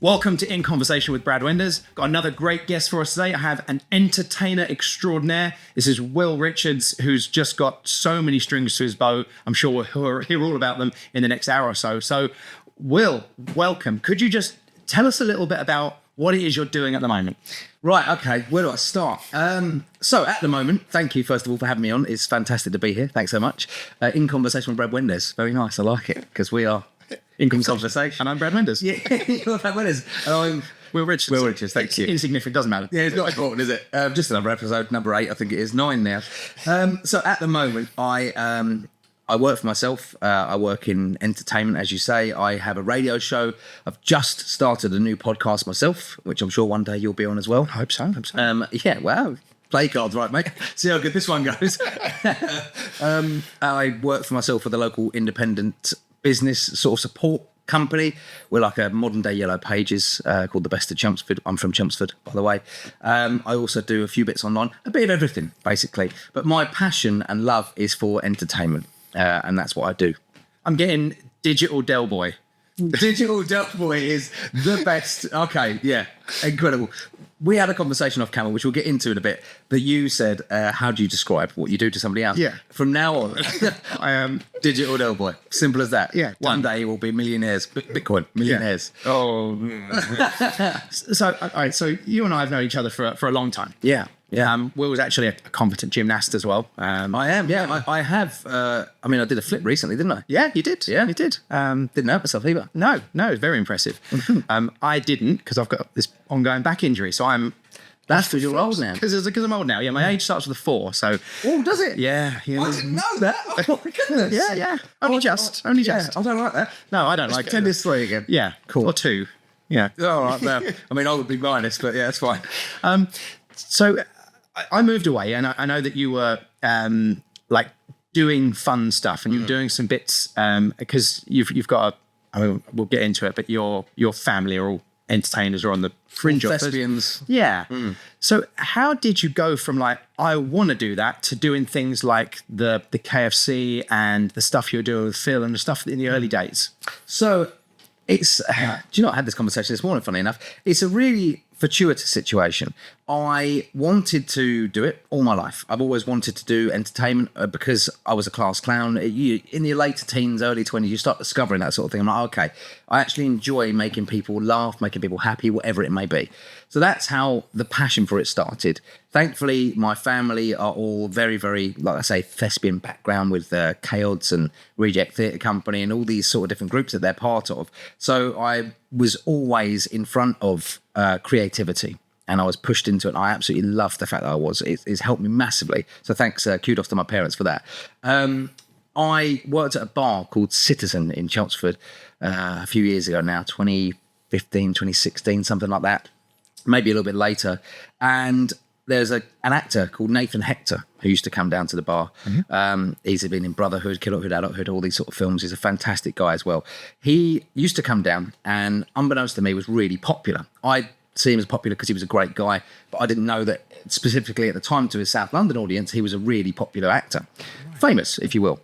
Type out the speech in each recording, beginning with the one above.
Welcome to In Conversation with Brad Wendes. Got another great guest for us today. I have an entertainer extraordinaire. This is Will Richards, who's just got so many strings to his bow. I'm sure we'll hear all about them in the next hour or so. So, Will, welcome. Could you just tell us a little bit about what it is you're doing at the moment? Right, okay, where do I start? So at the moment, thank you first of all for having me on. It's fantastic to be here. Thanks so much. In Conversation with Brad Wendes. Very nice, I like it, because we are in conversation. And I'm Brad Wendes. Yeah, you're Brad Wendes. And I'm Will Richards. Will Richards, thank you. Insignificant, doesn't matter. Yeah, it's not important, is it? Just another episode, number 8, I think it is, 9 now. So at the moment, I work for myself. I work in entertainment, as you say. I have a radio show. I've just started a new podcast myself, which I'm sure one day you'll be on as well. I hope so. Yeah, wow. Play cards, right, mate? See how good this one goes. I work for myself for the local independent business sort of support company. We're like a modern day Yellow Pages called The Best of Chelmsford. I'm from Chelmsford, by the way. I also do a few bits online, a bit of everything, basically. But my passion and love is for entertainment. And that's what I do. I'm getting Digital Del Boy. Digital Del Boy is the best. Okay, yeah, incredible. We had a conversation off camera, which we'll get into in a bit. But you said, how do you describe what you do to somebody else? Yeah. From now on, I am Digital Del Boy. Simple as that. Yeah. One day we'll be millionaires. Bitcoin, millionaires. Yeah. Oh. So, all right. So you and I have known each other for a long time. Yeah. Yeah. Will was actually a competent gymnast as well. I am, yeah. I have, I did a flip recently, didn't I? Yeah, you did. Yeah. You did. Didn't hurt myself either. No, it's very impressive. I didn't, because I've got this ongoing back injury. So That's because you're old now. Because I'm old now. Yeah, my age starts with a 4. So. Oh, does it? Yeah. I didn't know that. Oh my goodness. Yeah. Only just. I don't like that. No, I don't like it. Tennis 3 again. Yeah. Cool. Or 2. Yeah. All right. No. I would be minus, but yeah, that's fine. So I moved away, and I know that you were like doing fun stuff, and you were doing some bits because you've got we'll get into it, but your family are all entertainers or on the fringe of thespians. Yeah. So how did you go from like, I want to do that, to doing things like the KFC and the stuff you were doing with Phil and the stuff in the early days? So it's, do you know, I had this conversation this morning, funny enough. It's a really fortuitous situation. I wanted to do it all my life. I've always wanted to do entertainment because I was a class clown. In your later teens, early 20s, you start discovering that sort of thing. I'm like, okay, I actually enjoy making people laugh, making people happy, whatever it may be. So that's how the passion for it started. Thankfully, my family are all very, very, like I say, thespian background with K-Odds and Reject Theatre Company and all these sort of different groups that they're part of. So I was always in front of creativity. And I was pushed into it. And I absolutely love the fact that I was. It's helped me massively. So thanks, kudos to my parents for that. I worked at a bar called Citizen in Chelmsford a few years ago now, 2015, 2016, something like that. Maybe a little bit later. And there's an actor called Nathan Hector who used to come down to the bar. He's been in Brotherhood, Kidulthood, Adulthood, all these sort of films. He's a fantastic guy as well. He used to come down and, unbeknownst to me, was really popular. I see him as popular because he was a great guy, but I didn't know that specifically at the time to his South London audience, he was a really popular actor. Famous, if you will.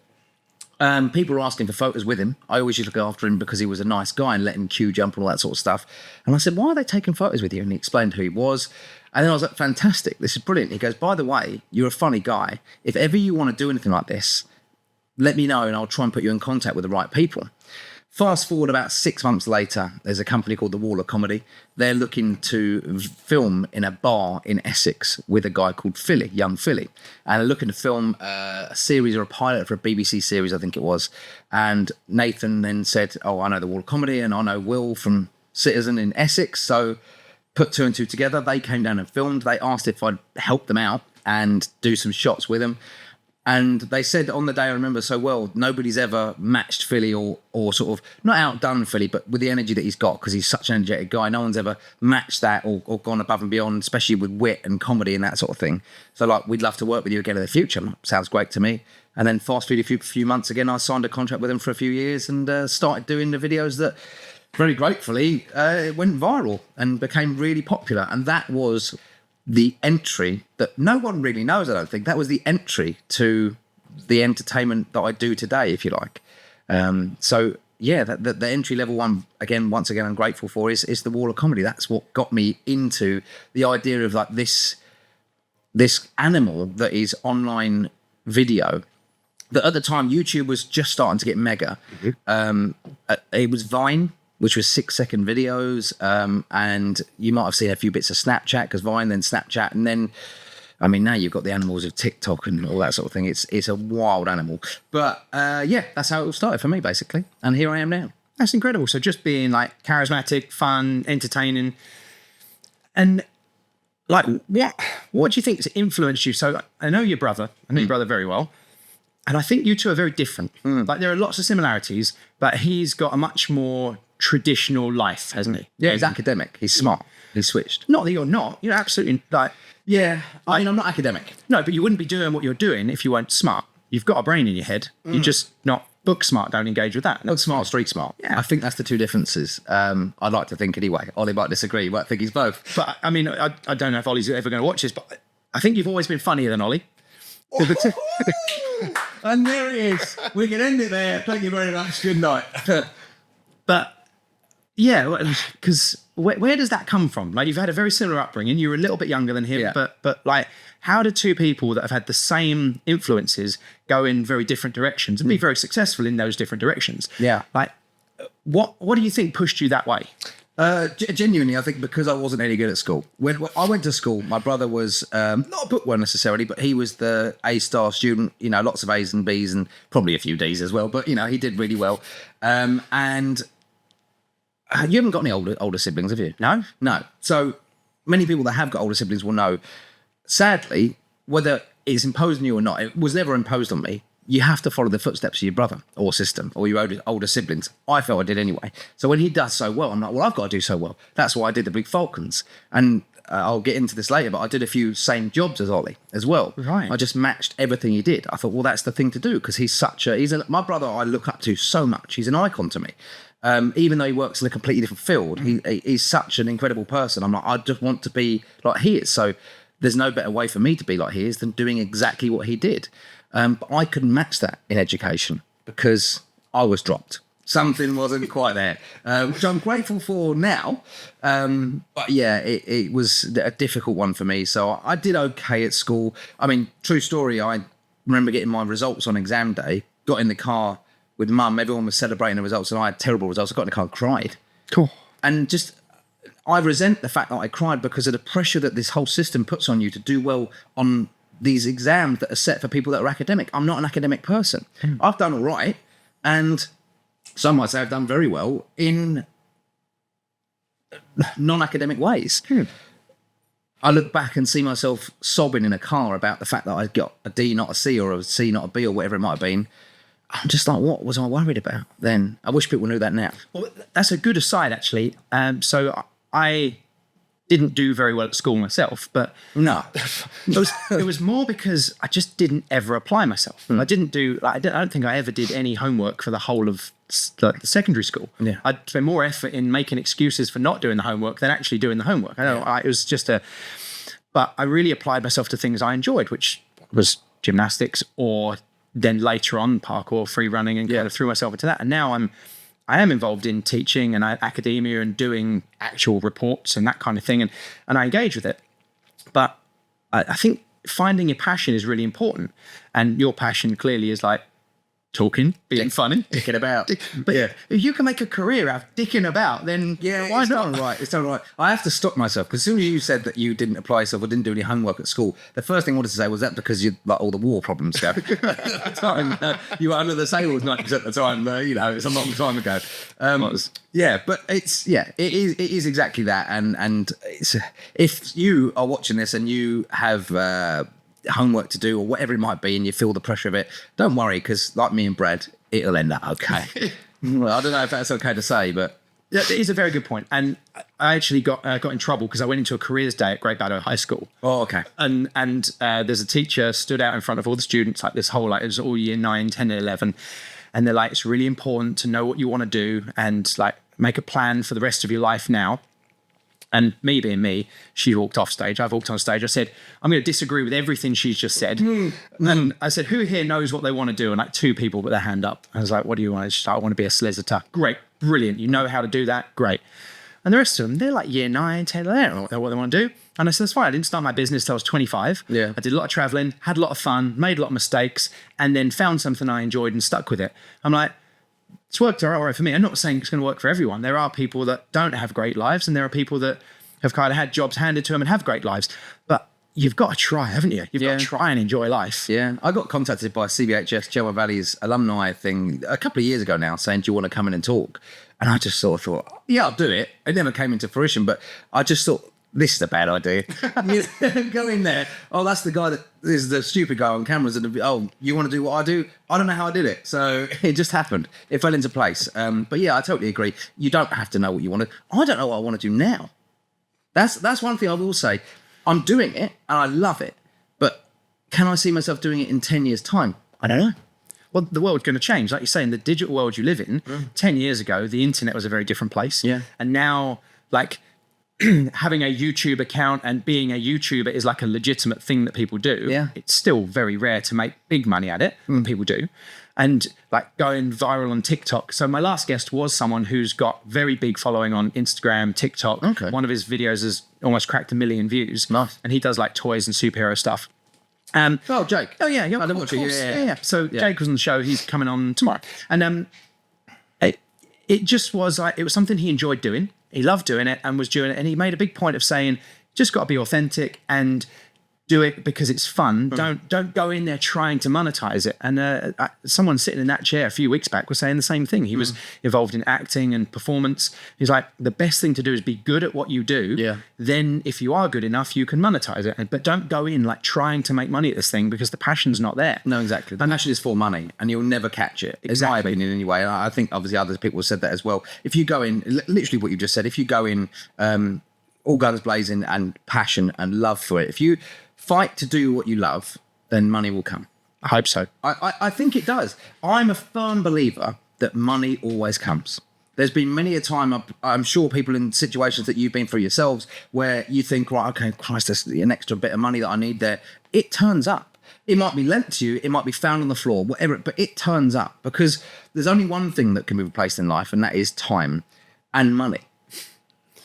People were asking for photos with him. I always used to look after him because he was a nice guy and let him queue jump and all that sort of stuff. And I said, why are they taking photos with you? And he explained who he was. And then I was like, fantastic, this is brilliant. He goes, by the way, you're a funny guy. If ever you want to do anything like this, let me know and I'll try and put you in contact with the right people. Fast forward about 6 months later, there's a company called The Wall of Comedy. They're looking to film in a bar in Essex with a guy called Philly, young Philly. And they're looking to film a series or a pilot for a BBC series, I think it was. And Nathan then said, oh, I know The Wall of Comedy and I know Will from Citizen in Essex. So put 2 and 2 together. They came down and filmed. They asked if I'd help them out and do some shots with them. And they said on the day, I remember so well, nobody's ever matched Philly or sort of, not outdone Philly, but with the energy that he's got, because he's such an energetic guy. No one's ever matched that or gone above and beyond, especially with wit and comedy and that sort of thing. So like, we'd love to work with you again in the future. Sounds great to me. And then fast forward a few months again, I signed a contract with them for a few years and started doing the videos that very gratefully went viral and became really popular. And that was the entry that no one really knows, I don't think. That was the entry to the entertainment that I do today, if you like. So yeah, the entry level one, once again, I'm grateful for is the wall of comedy. That's what got me into the idea of like this animal that is online video. That at the time YouTube was just starting to get mega. It was Vine, which was 6-second videos, and you might have seen a few bits of Snapchat, because Vine, then Snapchat, and then, I mean, now you've got the animals of TikTok and all that sort of thing. It's a wild animal. But yeah, that's how it all started for me, basically. And here I am now. That's incredible. So just being like charismatic, fun, entertaining, and like what do you think's influenced you? So I know your brother. I know your brother very well. And I think you two are very different. Like there are lots of similarities, but he's got a much more traditional life, hasn't he? Yeah, he's academic. He's smart. He's switched. Not that you're not. You're absolutely like... Yeah, I mean, I'm not academic. No, but you wouldn't be doing what you're doing if you weren't smart. You've got a brain in your head. You're just not book smart. Don't engage with that. Not smart, street smart. Yeah. I think that's the two differences. I'd like to think anyway. Ollie might disagree. He might think he's both. But I mean, I don't know if Ollie's ever going to watch this, but I think you've always been funnier than Ollie. And there it is. We can end it there. Thank you very much. Good night. But yeah, because where does that come from? Like you've had a very similar upbringing. You were a little bit younger than him, Yeah. but like, how do two people that have had the same influences go in very different directions and be very successful in those different directions? Yeah. Like, what do you think pushed you that way? Genuinely, I think because I wasn't any good at school. When I went to school, my brother was not a bookworm necessarily, but he was the A-star student, you know, lots of A's and B's and probably a few D's as well, but, you know, he did really well. And you haven't got any older siblings, have you? No? No. So many people that have got older siblings will know, sadly, whether it's imposed on you or not, it was never imposed on me. You have to follow the footsteps of your brother or sister or your older siblings. I felt I did anyway. So when he does so well, I'm like, well, I've got to do so well. That's why I did the Big Falcons. And I'll get into this later, but I did a few same jobs as Ollie as well. Right. I just matched everything he did. I thought, well, that's the thing to do because my brother I look up to so much. He's an icon to me. Even though he works in a completely different field, he's such an incredible person. I'm like, I just want to be like he is. So there's no better way for me to be like he is than doing exactly what he did. But I couldn't match that in education because I was dropped. Something wasn't quite there, which I'm grateful for now. But yeah, it was a difficult one for me. So I did okay at school. I mean, true story, I remember getting my results on exam day, got in the car with mum, everyone was celebrating the results and I had terrible results. I got in the car and cried. Cool. And just, I resent the fact that I cried because of the pressure that this whole system puts on you to do well on these exams that are set for people that are academic. I'm not an academic person. I've done all right, and some might say I've done very well in non-academic ways. I look back and see myself sobbing in a car about the fact that I got a D, not a C, or a C, not a B, or whatever it might have been. I'm just like, what was I worried about then? I wish people knew that now. Well, that's a good aside, actually. So I didn't do very well at school myself, but No. it was more because I just didn't ever apply myself. I didn't do, I don't think I ever did any homework for the whole of the secondary school. Yeah. I'd spend more effort in making excuses for not doing the homework than actually doing the homework. I know it was just but I really applied myself to things I enjoyed, which was gymnastics or then later on parkour, free running, and kind of threw myself into that. And now I am involved in teaching and academia and doing actual reports and that kind of thing. And I engage with it. But I think finding your passion is really important. And your passion clearly is like talking, being funny. Dicking about. But if you can make a career out of dicking about, then why it's not? done right. It's done right. I have to stop myself because as soon as you said that you didn't apply yourself or didn't do any homework at school, the first thing I wanted to say was that because you like all the war problems go. At the time, you were under the sails 90% of the time. You know, it's a long time ago. Yeah, but it is exactly that. And it's, if you are watching this and you have homework to do or whatever it might be and you feel the pressure of it, don't worry because like me and Brad, it'll end up okay. Well, I don't know if that's okay to say, but It is a very good point. And I actually got in trouble because I went into a careers day at Great Barrow High School. Oh, okay. And there's a teacher stood out in front of all the students, like this whole, like it was all year 9, 10, and 11. And they're like, it's really important to know what you want to do and like make a plan for the rest of your life now. And me being me, she walked off stage. I've walked on stage. I said, I'm going to disagree with everything she's just said. And I said, who here knows what they want to do? And like 2 people put their hand up. I was like, what do you want? She's like, I want to be a solicitor. Great. Brilliant. You know how to do that? Great. And the rest of them, they're like year 9, 10, they don't know what they want to do. And I said, that's fine. I didn't start my business till I was 25. Yeah. I did a lot of traveling, had a lot of fun, made a lot of mistakes, and then found something I enjoyed and stuck with it. I'm like, it's worked all right for me. I'm not saying it's going to work for everyone. There are people that don't have great lives, and there are people that have kind of had jobs handed to them and have great lives. But you've got to try, haven't you? You've got to try and enjoy life. Yeah. I got contacted by CBHS, Chelmer Valley's alumni thing, a couple of years ago now, saying, do you want to come in and talk? And I just sort of thought, yeah, I'll do it. It never came into fruition, but I just thought, this is a bad idea. Go in there. Oh, that's the guy that is the stupid guy on cameras. And you want to do what I do? I don't know how I did it. So it just happened. It fell into place. But yeah, I totally agree. You don't have to know what you want to. I don't know what I want to do now. That's one thing I will say. I'm doing it and I love it. But can I see myself doing it in 10 years' time? I don't know. Well, the world's going to change. Like you say, in the digital world you live in, 10 years ago, the internet was a very different place. Yeah. And now, like, having a YouTube account and being a YouTuber is like a legitimate thing that people do. Yeah. It's still very rare to make big money at it. People do. And like going viral on TikTok. So my last guest was someone who's got very big following on Instagram, TikTok. Okay. One of his videos has almost cracked 1 million views. Nice. And he does like toys and superhero stuff. Jake. Oh yeah, I don't watch it. Yeah. So Jake was on the show. He's coming on tomorrow. And it just was like, it was something he enjoyed doing. He loved doing it and was doing it. And he made a big point of saying, just got to be authentic and do it because it's fun. Don't go in there trying to monetize it. And someone sitting in that chair a few weeks back was saying the same thing. He was involved in acting and performance. He's like, the best thing to do is be good at what you do. Yeah. Then if you are good enough, you can monetize it. But don't go in like trying to make money at this thing because the passion's not there. No, exactly. The passion is for money and you'll never catch it. In my opinion, anyway. And I think obviously other people have said that as well. If you go in, literally what you just said, if you go in all guns blazing and passion and love for it, if you fight to do what you love, then money will come. I hope so. I think it does. I'm a firm believer that money always comes. There's been many a time, I'm sure people in situations that you've been through yourselves, where you think, right, okay, Christ, there's an extra bit of money that I need there. It turns up. It might be lent to you, it might be found on the floor, whatever, but it turns up because there's only one thing that can be replaced in life, and that is time and money.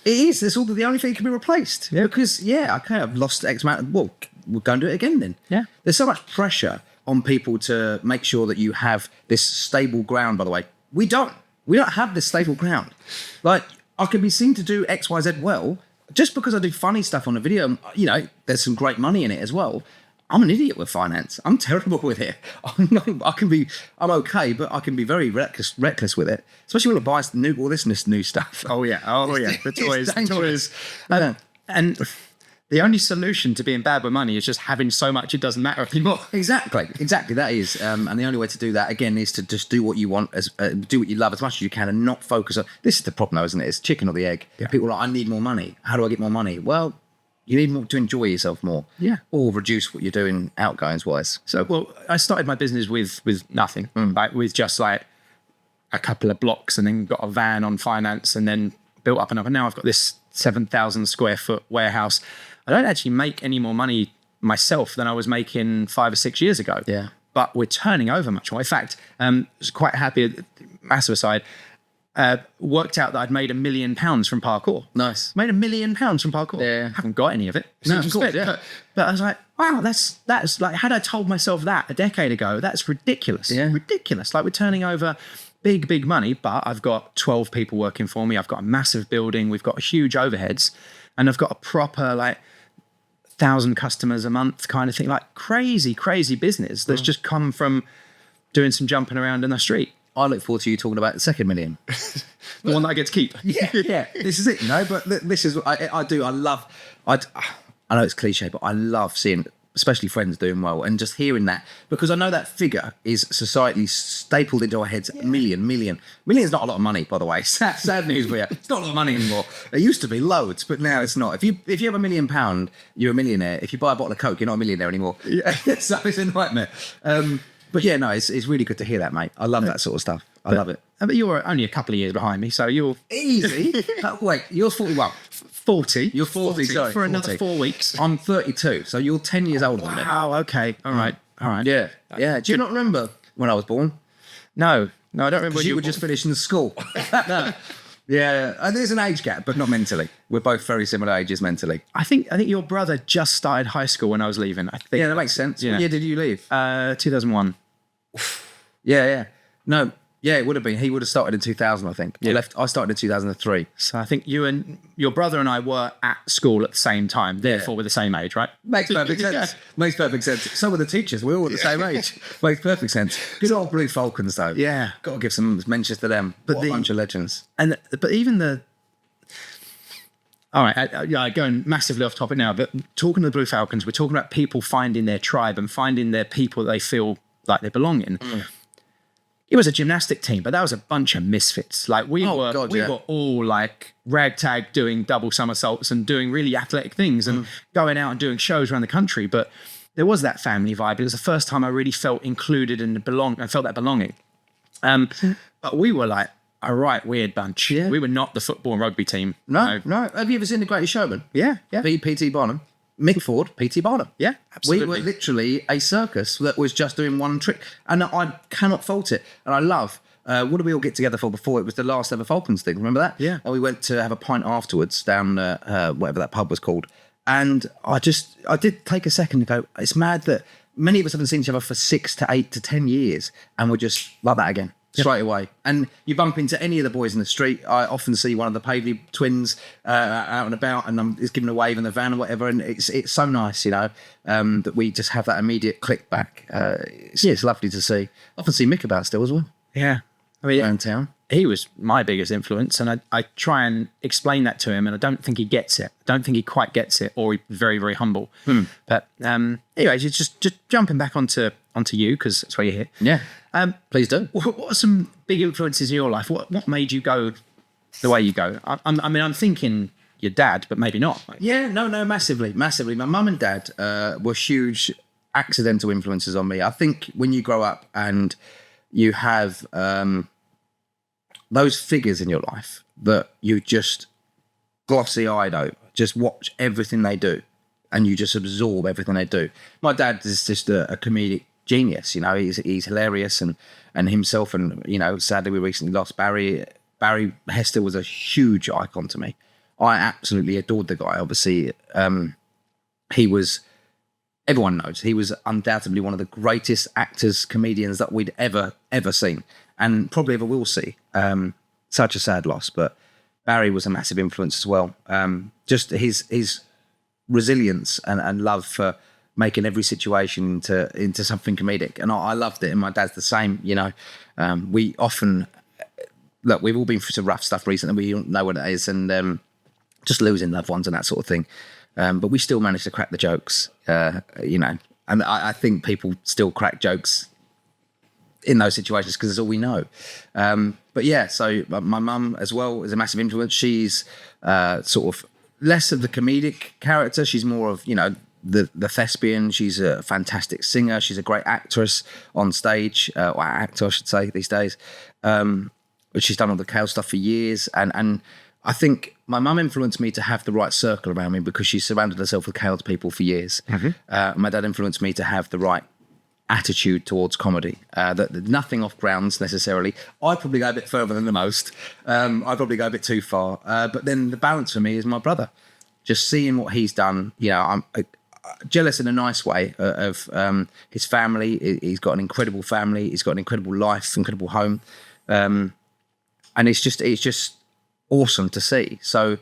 It is. That's all the only thing that can be replaced. Yeah. Because, okay, I've lost X amount. Well, we'll go and do it again then. Yeah. There's so much pressure on people to make sure that you have this stable ground, by the way. We don't have this stable ground. Like, I can be seen to do X, Y, Z well, just because I do funny stuff on a video, there's some great money in it as well. I'm an idiot with finance. I'm terrible with it. I'm okay, but I can be very reckless with it, especially when I buy all this new stuff. Oh yeah, the toys. Yeah. And the only solution to being bad with money is just having so much it doesn't matter anymore. Exactly. That is, and the only way to do that again is to just do what you want, do what you love as much as you can, and not focus on. This is the problem, though, isn't it? It's chicken or the egg. Yeah. People are like, I need more money. How do I get more money? Well, you need more to enjoy yourself more. Yeah. Or reduce what you're doing outgoings wise. So, I started my business with nothing, like with just like a couple of blocks, and then got a van on finance, and then built up and now I've got this 7,000 square foot warehouse. I don't actually make any more money myself than I was making 5 or 6 years ago. Yeah. But we're turning over much more. In fact, I was quite happy, massive aside, worked out that I'd made £1 million from parkour. Nice. Made £1 million from parkour. Yeah. Haven't got any of it. No, of course, yeah. But I was like, wow, that's like, had I told myself that a decade ago, that's ridiculous. Yeah. Ridiculous. Like, we're turning over big money, but I've got 12 people working for me. I've got a massive building. We've got huge overheads, and I've got a proper 1,000 customers a month kind of thing. Like crazy business that's just come from doing some jumping around in the street. I look forward to you talking about the second million. The one that I get to keep. Yeah. This is it, but this is what I do. I know it's cliche, but I love seeing especially friends doing well and just hearing that, because I know that figure is societally stapled into our heads. Yeah. Million. Million's not a lot of money, by the way. Sad news for you. It's not a lot of money anymore. It used to be loads, but now it's not. If you have £1 million, you're a millionaire. If you buy a bottle of Coke, you're not a millionaire anymore. Yeah. So it's a nightmare. But yeah, no, it's really good to hear that, mate. I love that sort of stuff. Love it. But you're only a couple of years behind me, so you're easy. Wait, you're 41. 40. You're 40, sorry. For another 40. 4 weeks. I'm 32, so you're 10 years older than me. Wow, okay. All right. Yeah. Yeah. Do you not remember when I was born? No, I don't remember. Because you were just finishing school. No. Yeah. There's an age gap, but not mentally. We're both very similar ages mentally. I think your brother just started high school when I was leaving. I think. Yeah, that makes sense. Yeah. What year did you leave? 2001. Yeah. No. Yeah, it would have been. He would have started in 2000, I think. Yeah. I started in 2003. So I think you and your brother and I were at school at the same time. Therefore, we're the same age, right? Makes perfect sense. Yeah. Makes perfect sense. So were the teachers. We're all at the same age. Makes perfect sense. Good old Blue Falcons, though. Yeah. Got to give some mentions to them. But what a bunch of legends. But even the. All right, going massively off topic now, but talking to the Blue Falcons, we're talking about people finding their tribe and finding their people that they feel like they belong in. It was a gymnastic team, but that was a bunch of misfits. Like we were all like ragtag doing double somersaults and doing really athletic things and going out and doing shows around the country. But there was that family vibe. It was the first time I really felt included and I felt that belonging. But we were like a right weird bunch. Yeah. We were not the football and rugby team. No. Have you ever seen The Greatest Showman? Yeah. P.T. Barnum. Mick Ford, P.T. Barnum. Yeah, absolutely. We were literally a circus that was just doing one trick. And I cannot fault it. And I love, what did we all get together for before? It was the last ever Falcons thing. Remember that? Yeah. And we went to have a pint afterwards down whatever that pub was called. And I did take a second to go, it's mad that many of us haven't seen each other for 6 to 8 to 10 years. And we're just like that again. Straight away. And you bump into any of the boys in the street. I often see one of the Pavey twins out and about, and he's giving a wave in the van or whatever. And it's so nice, that we just have that immediate click back. It's lovely to see. I often see Mick about still as well. Yeah. I mean, around town. He was my biggest influence, and I try and explain that to him, and I don't think he gets it. I don't think he quite gets it, or he's very, very humble. But anyways, it's just jumping back onto you, because that's why you're here. Yeah. Please do. What are some big influences in your life? What made you go the way you go? I'm thinking your dad, but maybe not. Yeah, no, massively. My mum and dad were huge accidental influences on me. I think when you grow up and you have those figures in your life that you just glossy-eyed over, just watch everything they do, and you just absorb everything they do. My dad is just a comedic genius, he's hilarious and himself, and sadly we recently lost Barry Hester. Was a huge icon to me. I absolutely adored the guy. Obviously he was, everyone knows, he was undoubtedly one of the greatest actors, comedians that we'd ever seen, and probably ever will see. Such a sad loss, but Barry was a massive influence as well. Just his resilience and love for making every situation into something comedic, and I loved it. And my dad's the same. We often look. We've all been through some rough stuff recently. We don't know what it is, and just losing loved ones and that sort of thing. But we still managed to crack the jokes. And I think people still crack jokes in those situations because it's all we know. But yeah, so my mum as well is a massive influence. She's sort of less of the comedic character. She's more of, the thespian. She's a fantastic singer. She's a great actress on stage, or actor, I should say, these days. But she's done all the Kale stuff for years. And I think my mum influenced me to have the right circle around me because she surrounded herself with Kale people for years. My dad influenced me to have the right attitude towards comedy, that nothing off grounds necessarily. I probably go a bit further than the most. I probably go a bit too far. But then the balance for me is my brother. Just seeing what he's done, I'm jealous in a nice way of his family. He's got an incredible family. He's got an incredible life, incredible home. And it's just awesome to see. So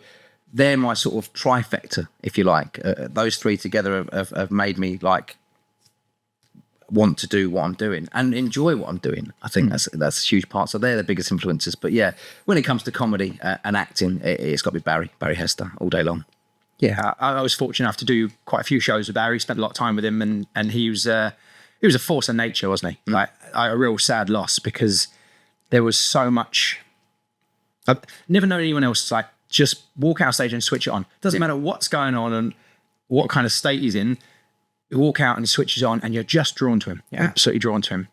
they're my sort of trifecta, if you like. Those three together have made me want to do what I'm doing and enjoy what I'm doing. I think that's a huge part. So they're the biggest influences. But yeah, when it comes to comedy and acting, it's got to be Barry Hester all day long. Yeah, I was fortunate enough to do quite a few shows with Barry. Spent a lot of time with him, and he was a force of nature, wasn't he? Like a real sad loss because there was so much. I've never known anyone else just walk out stage and switch it on. Doesn't matter what's going on and what kind of state he's in. You walk out and he switches on, and you're just drawn to him. You're absolutely drawn to him.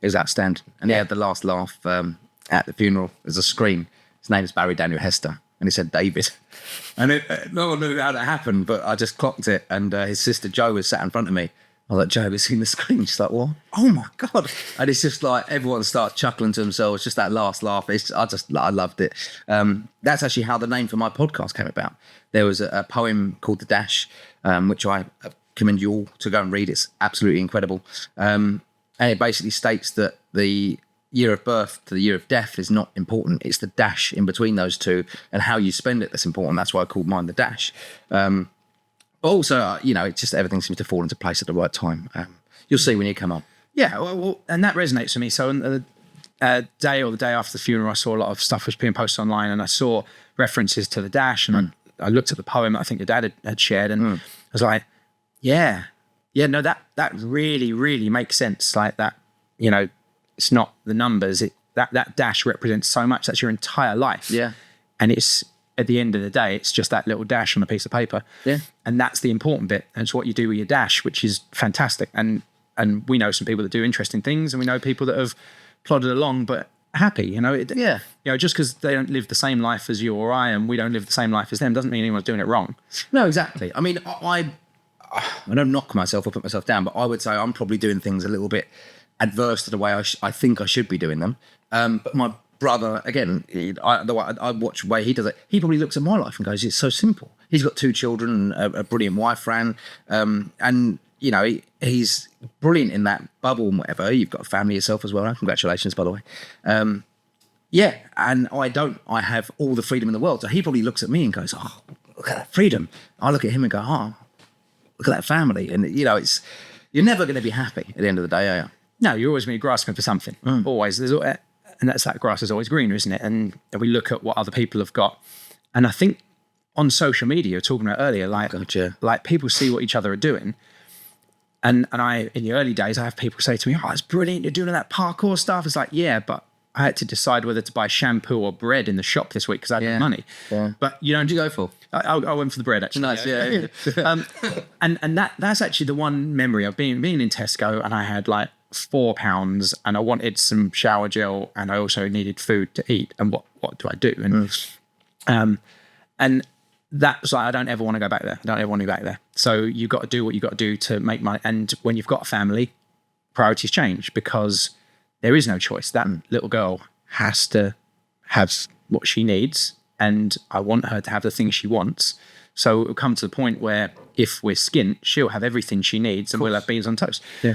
It was outstanding. And he had the last laugh at the funeral. There's a scream. His name is Barry Daniel Hester. And he said, David. And no one knew how that happened, but I just clocked it. And his sister Jo was sat in front of me. I was like, Jo, have you seen the screen? She's like, what? Oh my God. And it's just like everyone started chuckling to themselves, just that last laugh. I loved it. That's actually how the name for my podcast came about. There was a poem called The Dash, which I commend you all to go and read. It's absolutely incredible. And it basically states that the year of birth to the year of death is not important. It's the dash in between those two and how you spend it that's important. That's why I called mine The Dash. But also, it just everything seems to fall into place at the right time. You'll see when you come on. Yeah, well, and that resonates with me. So on the day or the day after the funeral, I saw a lot of stuff was being posted online, and I saw references to the dash, and I looked at the poem that I think your dad had shared, and I was like, yeah, no, that really, really makes sense. Like that, it's not the numbers. That dash represents so much. That's your entire life. Yeah, and it's. At the end of the day, it's just that little dash on a piece of paper. Yeah. And that's the important bit. And it's what you do with your dash, which is fantastic. And we know some people that do interesting things, and we know people that have plodded along but happy, just because they don't live the same life as you or I, and we don't live the same life as them, doesn't mean anyone's doing it wrong. No, exactly. I mean, I don't knock myself or put myself down, but I would say I'm probably doing things a little bit adverse to the way I think I should be doing them. But my brother, again, I watch the way he does it. He probably looks at my life and goes, it's so simple. He's got 2 children, a brilliant wife, Fran, and he's brilliant in that bubble and whatever. You've got a family yourself as well. Congratulations, by the way. And I don't. I have all the freedom in the world. So he probably looks at me and goes, oh, look at that freedom. I look at him and go, oh, look at that family. And, it's you're never going to be happy at the end of the day, are you? No, you're always going to be grasping for something. Always. And that's that grass is always greener, isn't it? And we look at what other people have got. And I think on social media, you're talking about earlier, like people see what each other are doing. And I, in the early days, I have people say to me, oh, it's brilliant. You're doing all that parkour stuff. It's like, yeah, but I had to decide whether to buy shampoo or bread in the shop this week because I had no money. Yeah. But you don't. What'd you go for? I went for the bread, actually. Nice, yeah. And that's actually the one memory of being in Tesco, and I had like £4 and I wanted some shower gel and I also needed food to eat. And what do I do? And that's like, I don't ever want to go back there. I don't ever want to go back there. So you've got to do what you've got to do to make money. And when you've got a family, priorities change because there is no choice. That little girl has to have what she needs, and I want her to have the things she wants. So it'll come to the point where if we're skint, she'll have everything she needs and we'll have beans on toast. Yeah.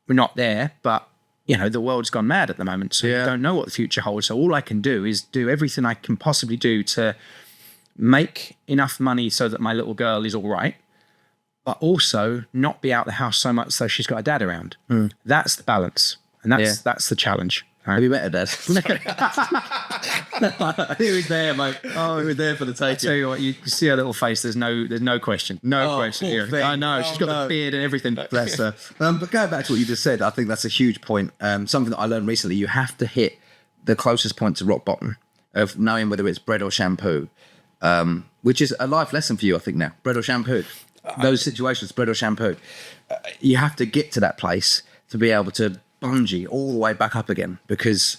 We're not there, but the world's gone mad at the moment. So I don't know what the future holds. So all I can do is do everything I can possibly do to make enough money so that my little girl is all right, but also not be out the house so much so she's got a dad around. That's the balance. And that's the challenge. Right? Have you met her dad? He was there, mate. Oh, he was there for the taking. I tell you what, you see her little face. There's no question. No question here. Thing. I know. She's got the beard and everything. Bless her. But going back to what you just said, I think that's a huge point. Something that I learned recently, you have to hit the closest point to rock bottom of knowing whether it's bread or shampoo, which is a life lesson for you, I think now. Bread or shampoo. Those situations, bread or shampoo. You have to get to that place to be able to bungee all the way back up again, because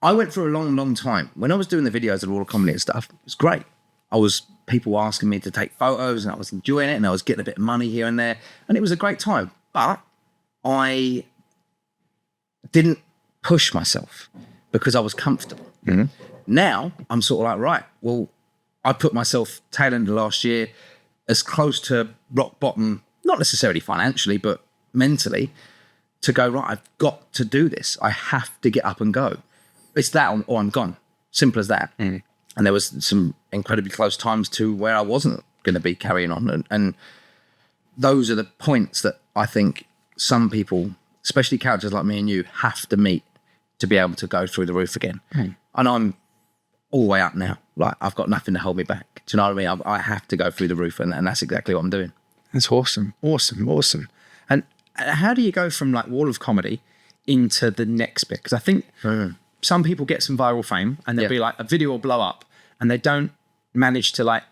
I went for a long time. When I was doing the videos of all the comedy and stuff, it was great. People asking me to take photos and I was enjoying it and I was getting a bit of money here and there and it was a great time. But I didn't push myself because I was comfortable. Now I'm sort of like, right, well, I put myself tail end of last year as close to rock bottom, not necessarily financially, but mentally, to go, right, I've got to do this. I have to get up and go. It's that or I'm gone. Simple as that. And there was some incredibly close times to where I wasn't going to be carrying on. And those are the points that I think some people, especially characters like me and you, have to meet to be able to go through the roof again. And I'm all the way up now. Like, I've got nothing to hold me back. Do you know what I mean? I have to go through the roof, and that's exactly what I'm doing. That's awesome. And how do you go from like wall of comedy into the next bit? Because I think some people get some viral fame and they'll be like, a video will blow up and they don't manage to like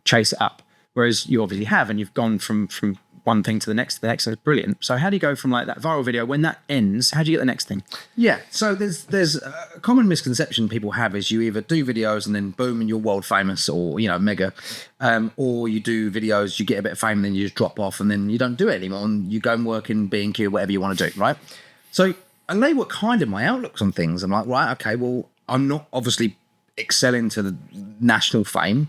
chase it up. Whereas you obviously have, and you've gone from one thing to the next, That's brilliant. So how do you go from like that viral video, when that ends, how do you get the next thing? Yeah, so there's a common misconception people have is you either do videos and then boom and you're world famous or, mega, or you do videos, you get a bit of fame and then you just drop off and then you don't do it anymore and you go and work in B&Q, whatever you want to do, right? So, and they were kind of my outlooks on things. I'm like, right, okay, well, I'm not obviously excelling to the national fame,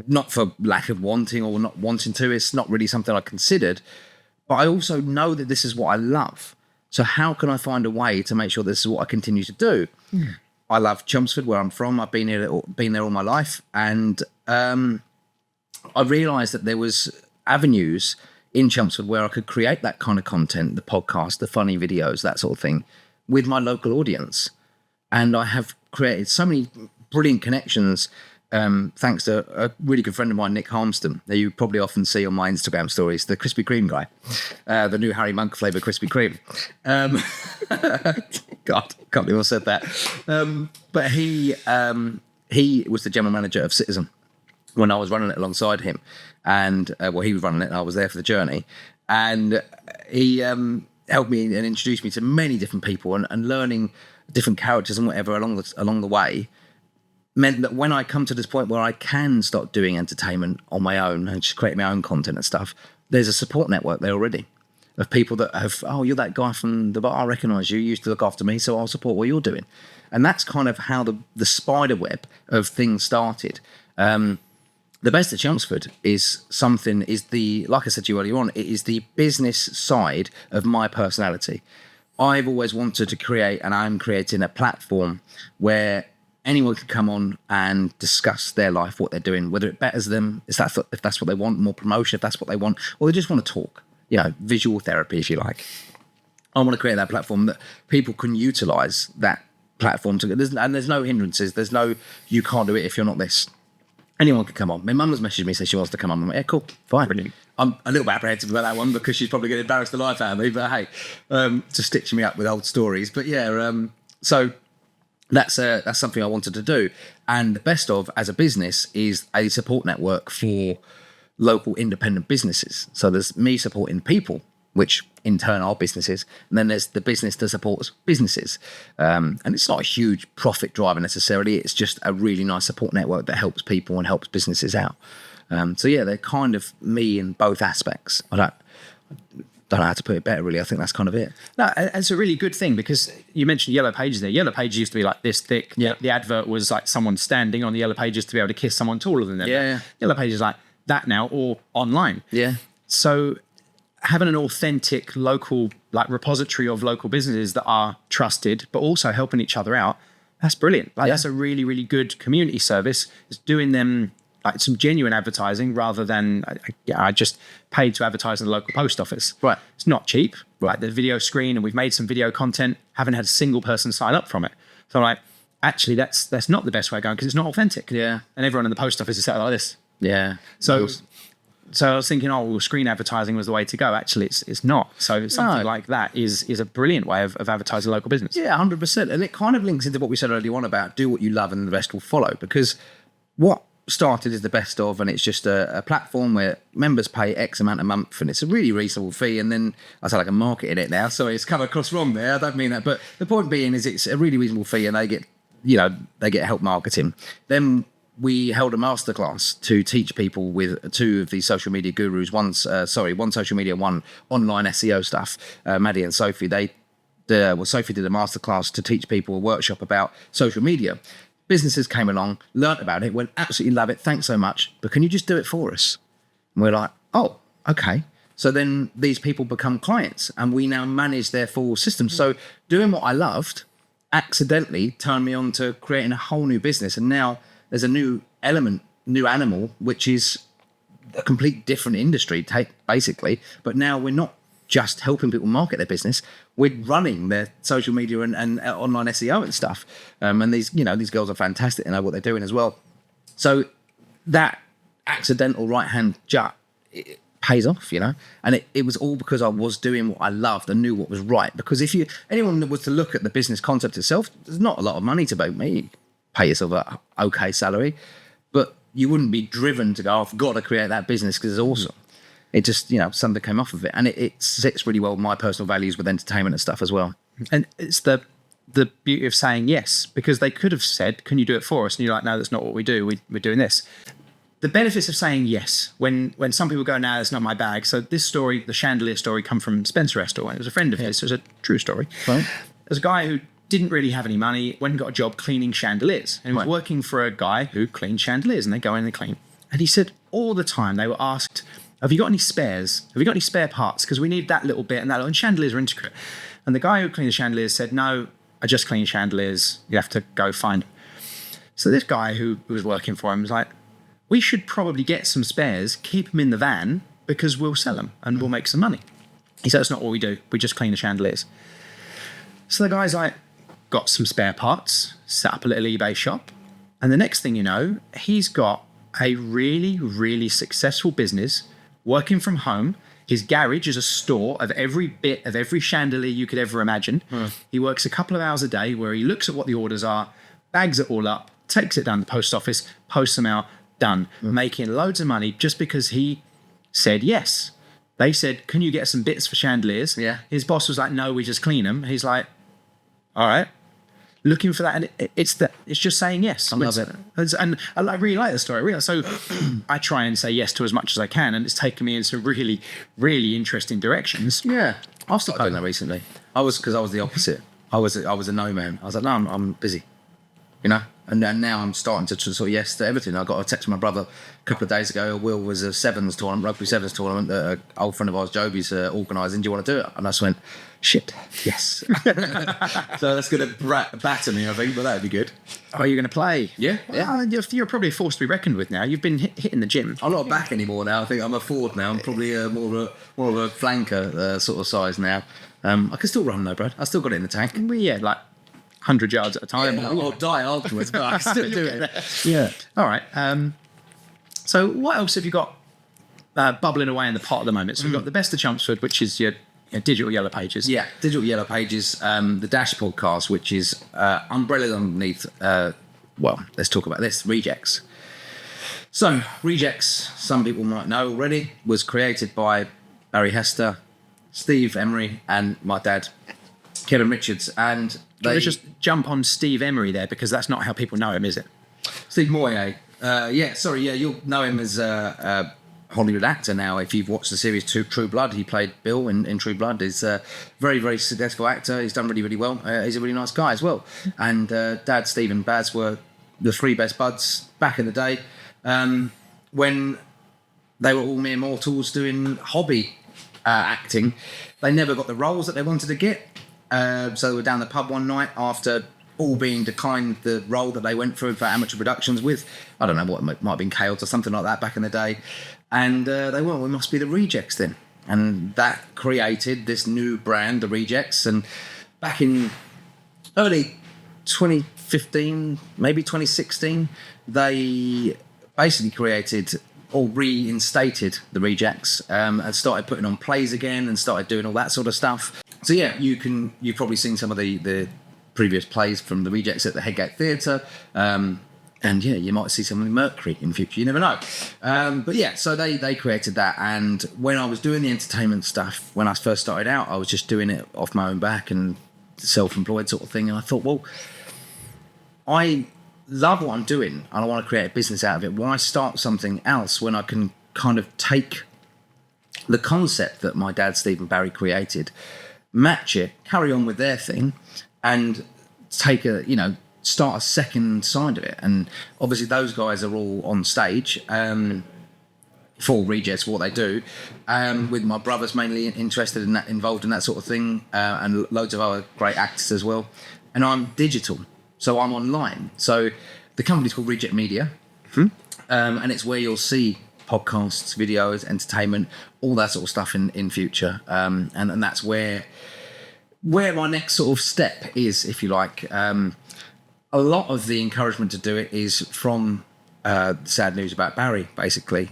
not for lack of wanting or not wanting to. It's not really something I considered, but I also know that this is what I love. So how can I find a way to make sure this is what I continue to do? I love Chelmsford, where I'm from. I've been there all my life, and I realised that there was avenues in Chelmsford where I could create that kind of content, the podcast, the funny videos, that sort of thing, with my local audience. And I have created so many brilliant connections. Thanks to a really good friend of mine, Nick Harmston, that you probably often see on my Instagram stories, the Krispy Kreme guy, the new Harry Monk flavour Krispy Kreme. God, can't believe I said that. But he was the general manager of Citizen when I was running it alongside him. And, he was running it and I was there for the journey. And he helped me and introduced me to many different people and learning different characters and whatever along the way meant that when I come to this point where I can start doing entertainment on my own and just create my own content and stuff, there's a support network there already of people that have, oh, you're that guy from the bar, I recognise you used to look after me, so I'll support what you're doing. And that's kind of how the spider web of things started. The best at Chelmsford like I said to you earlier on, it is the business side of my personality. I've always wanted to create, and I'm creating a platform where anyone can come on and discuss their life, what they're doing, whether it betters them, if that's what they want, more promotion, if that's what they want, or they just want to talk, visual therapy, if you like. I want to create that platform that people can utilize that platform and there's no hindrances. There's no, you can't do it if you're not this. Anyone can come on. My mum has messaged me, says she wants to come on. I'm like, yeah, cool, fine. Brilliant. I'm a little bit apprehensive about that one because she's probably going to embarrass the life out of me, but hey, just stitching me up with old stories. But yeah, so that's something I wanted to do. And the best of, as a business, is a support network for local independent businesses. So there's me supporting people, which in turn are businesses, and then there's the business that supports businesses. And it's not a huge profit driver necessarily, it's just a really nice support network that helps people and helps businesses out. So yeah, they're kind of me in both aspects. I don't know how to put it better, really. I think that's kind of it. No, it's a really good thing because you mentioned Yellow Pages there. Yellow Pages used to be like this thick. Yeah. The advert was like someone standing on the Yellow Pages to be able to kiss someone taller than them. Yeah. Yellow Pages is like that now, or online. Yeah. So having an authentic local repository of local businesses that are trusted, but also helping each other out, that's brilliant. That's a really, really good community service. It's doing them some genuine advertising rather than I just paid to advertise in the local post office. Right. It's not cheap. Right. The video screen, and we've made some video content, haven't had a single person sign up from it. So I'm like, actually, that's not the best way of going because it's not authentic. Yeah. And everyone in the post office is set like this. Yeah. So I was thinking, screen advertising was the way to go. Actually, it's not. So something like that is a brilliant way of advertising local business. Yeah, 100%. And it kind of links into what we said earlier on about do what you love and the rest will follow. Because what started as the best of, and it's just a platform where members pay X amount a month, and it's a really reasonable fee. And then I said I can market it now, so it's come across wrong there. I don't mean that, but the point being is it's a really reasonable fee, and they get help marketing. Then we held a masterclass to teach people with two of these social media gurus. One social media, one online SEO stuff. Maddie and Sophie. Sophie did a masterclass to teach people a workshop about social media. Businesses came along, learnt about it, went, absolutely love it, thanks so much, but can you just do it for us? And we're like, oh, okay. So then these people become clients, and we now manage their full system. So doing what I loved accidentally turned me on to creating a whole new business. And now there's a new animal, which is a complete different industry, basically. But now we're not just helping people market their business, we're running their social media and online SEO and stuff. And these girls are fantastic and know what they're doing as well. So that accidental right-hand jut, it pays off, and it was all because I was doing what I loved and knew what was right. Because if anyone that was to look at the business concept itself, there's not a lot of money to pay yourself a okay salary, but you wouldn't be driven to go, I've got to create that business because it's awesome. it just, something came off of it. And it sits really well with my personal values with entertainment and stuff as well. And it's the beauty of saying yes, because they could have said, can you do it for us? And you're like, no, that's not what we do. We're doing this. The benefits of saying yes, when some people go, no, that's not my bag. So this story, the chandelier story, come from Spencer Estill. It was a friend of his. So it was a true story. Right. There's a guy who didn't really have any money, went and got a job cleaning chandeliers. And he was working for a guy who cleaned chandeliers, and they go in and they clean. And he said all the time they were asked, have you got any spares? Have you got any spare parts? Because we need that little bit and that little. And chandeliers are intricate. And the guy who cleaned the chandeliers said, no, I just clean chandeliers. You have to go find them. So this guy who was working for him was like, we should probably get some spares, keep them in the van, because we'll sell them and we'll make some money. He said, that's not what we do. We just clean the chandeliers. So the guy's like, got some spare parts, set up a little eBay shop. And the next thing you know, he's got a really, really successful business working from home. His garage is a store of every bit of every chandelier you could ever imagine. He works a couple of hours a day where he looks at what the orders are, bags it all up, takes it down to the post office, posts them out, done, making loads of money just because he said yes. They said, can you get some bits for chandeliers? Yeah. His boss was like, no, we just clean them. He's like, all right. Looking for that, and it's just saying yes. I love it. And I really like the story. So I try and say yes to as much as I can, and it's taken me in some really, really interesting directions. Yeah. I've started doing that recently. Because I was the opposite. I was a no man. I was like, no, I'm busy. And then now I'm starting to sort of yes to everything. I got a text from my brother a couple of days ago. Will was a rugby sevens tournament that an old friend of ours, Joby's, organising. Do you want to do it? And I just went, shit, yes. So that's going to batter me, I think, but that'd be good. Are you going to play? Yeah. Well, you're probably a force to be reckoned with now. You've been hitting the gym. I'm not a back anymore now. I think I'm a forward now. I'm probably more of a flanker sort of size now. I can still run though, Brad. I still got it in the tank. Well, yeah, like 100 yards at a time. Yeah, I'll die afterwards, but I can still do it. Yeah. All right. So what else have you got bubbling away in the pot at the moment? So we've got the Best of Chelmsford, which is your digital yellow pages. Yeah, digital yellow pages. The Dash podcast, which is umbrella underneath. Let's talk about this. Rejects. So Rejects, some people might know already, was created by Barry Hester, Steve Emery, and my dad, Kevin Richards, and Let's just jump on Steve Emery there, because that's not how people know him, is it? Steve Moyer. You'll know him as a Hollywood actor now. If you've watched the series True Blood, he played Bill in True Blood. He's a very, very successful actor. He's done really, really well. He's a really nice guy as well. And Dad, Steve and Baz were the three best buds back in the day when they were all mere mortals doing hobby acting. They never got the roles that they wanted to get. So they were down the pub one night after all being declined the role that they went through for amateur productions with, I don't know what it might have been Kales or something like that back in the day. And they were, we must be the Rejects then. And that created this new brand, the Rejects. And back in early 2015, maybe 2016, they basically created or reinstated the Rejects and started putting on plays again and started doing all that sort of stuff. So yeah, you've probably seen some of the previous plays from the Rejects at the Headgate Theatre. And yeah, you might see some in Mercury in the future, you never know. But yeah, so they created that. And when I was doing the entertainment stuff, when I first started out, I was just doing it off my own back and self-employed sort of thing. And I thought, well, I love what I'm doing and I want to create a business out of it. Why start something else when I can kind of take the concept that my dad, Steve and Barry created, match it, carry on with their thing, and take start a second side of it. And obviously those guys are all on stage for Rejects, what they do, with my brothers mainly interested in that, involved in that sort of thing, and loads of other great actors as well. And I'm digital, so I'm online. So the company's called Reject Media, and it's where you'll see podcasts, videos, entertainment, all that sort of stuff in future. And that's where my next sort of step is, if you like. A lot of the encouragement to do it is from sad news about Barry, basically.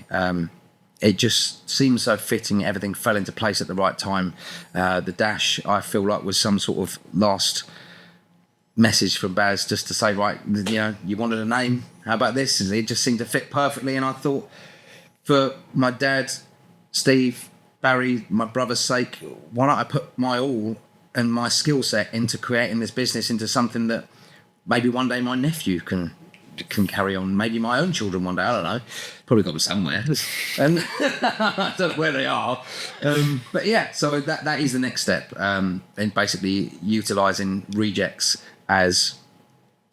It just seems so fitting. Everything fell into place at the right time. The Dash, I feel like, was some sort of last message from Baz just to say, right, you wanted a name. How about this? And it just seemed to fit perfectly. And I thought, for my dad, Steve, Barry, my brother's sake, why don't I put my all and my skill set into creating this business into something that maybe one day my nephew can carry on, maybe my own children one day, I don't know, probably got them somewhere, and I don't know where they are, but yeah, so that is the next step, and basically utilising rejects as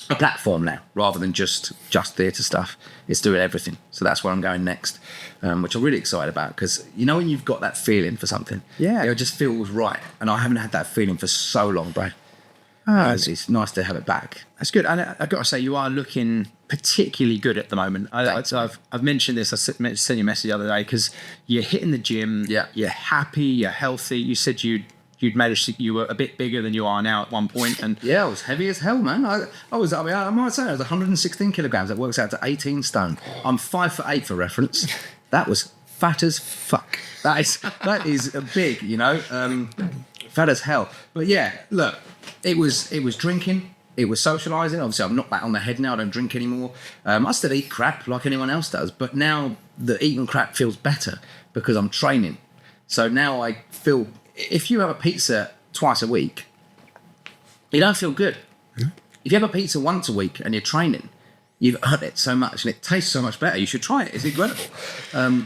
a platform now, rather than just theatre stuff. It's doing everything, so that's where I'm going next, which I'm really excited about, because you know when you've got that feeling for something, it just feels right, and I haven't had that feeling for so long, bro. It's nice to have it back. That's good. And I've got to say, you are looking particularly good at the moment. I've mentioned this. I sent you a message the other day because you're hitting the gym. Yeah. You're happy. You're healthy. You said you'd managed. You were a bit bigger than you are now at one point. And yeah, I was heavy as hell, man. I might say I was 116 kilograms. That works out to 18 stone. I'm 5'8" for reference. That was fat as fuck. That is a big, fat as hell. But yeah, look. It was drinking, it was socialising. Obviously, I'm not that on the head now. I don't drink anymore. I still eat crap like anyone else does, but now the eating crap feels better because I'm training. So now I feel, if you have a pizza twice a week, you don't feel good. Mm-hmm. If you have a pizza once a week and you're training, you've earned it so much and it tastes so much better. You should try it. It's incredible.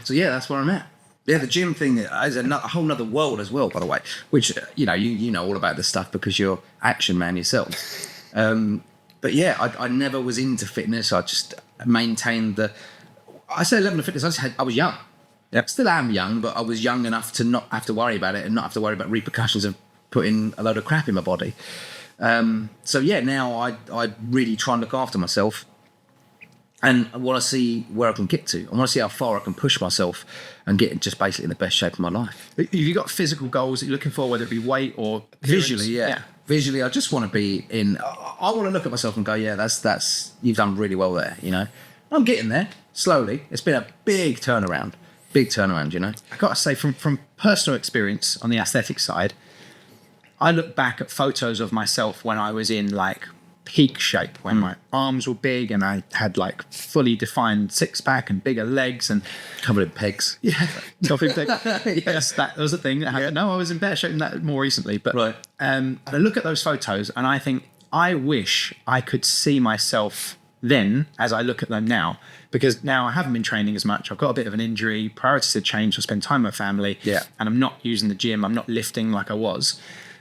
So yeah, that's where I'm at. Yeah, the gym thing is a whole nother world as well, by the way, which, you know all about this stuff because you're action man yourself. But yeah, I never was into fitness. I just maintained I say level of fitness, I was young. Yep. Still am young, but I was young enough to not have to worry about it and not have to worry about repercussions of putting a load of crap in my body. So yeah, now I really try and look after myself. And I want to see where I can get to. I want to see how far I can push myself and get just basically in the best shape of my life. Have you got physical goals that you're looking for, whether it be weight or appearance? Visually, yeah. Visually, I just want to be in. I want to look at myself and go, yeah, that's you've done really well there. I'm getting there slowly. It's been a big turnaround. I got to say, from personal experience on the aesthetic side, I look back at photos of myself when I was in like peak shape, when my arms were big and I had like fully defined six-pack and bigger legs and covered in pegs. Yeah, covered in pegs. Yes, that was a thing that happened. Yeah. No, I was in better shape than that more recently. But right. And I look at those photos and I think I wish I could see myself then as I look at them now, because now I haven't been training as much. I've got a bit of an injury. Priorities have changed. I spend time with my family. Yeah. And I'm not using the gym. I'm not lifting like I was.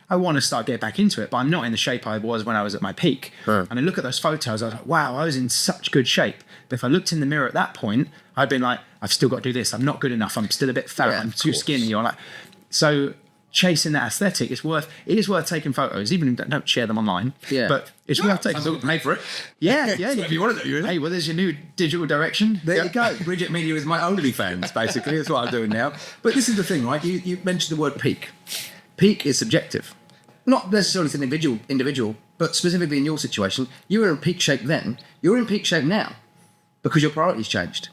I want to start getting back into it, but I'm not in the shape I was when I was at my peak. Sure. And I look at those photos, I was like, wow, I was in such good shape. But if I looked in the mirror at that point, I'd been like, I've still got to do this. I'm not good enough. I'm still a bit fat. I'm too skinny. Or like, so chasing that aesthetic, it is worth taking photos, even if you don't share them online. Yeah. But it's worth taking. I'm pay for it. Yeah. If you want to do it. Hey, well, there's your new digital direction. There you go. Bridget Media is my OnlyFans, basically. That's what I'm doing now. But this is the thing, right? You mentioned the word peak. Peak is subjective. Not necessarily to an individual, but specifically in your situation, you were in peak shape then. You're in peak shape now because your priorities changed.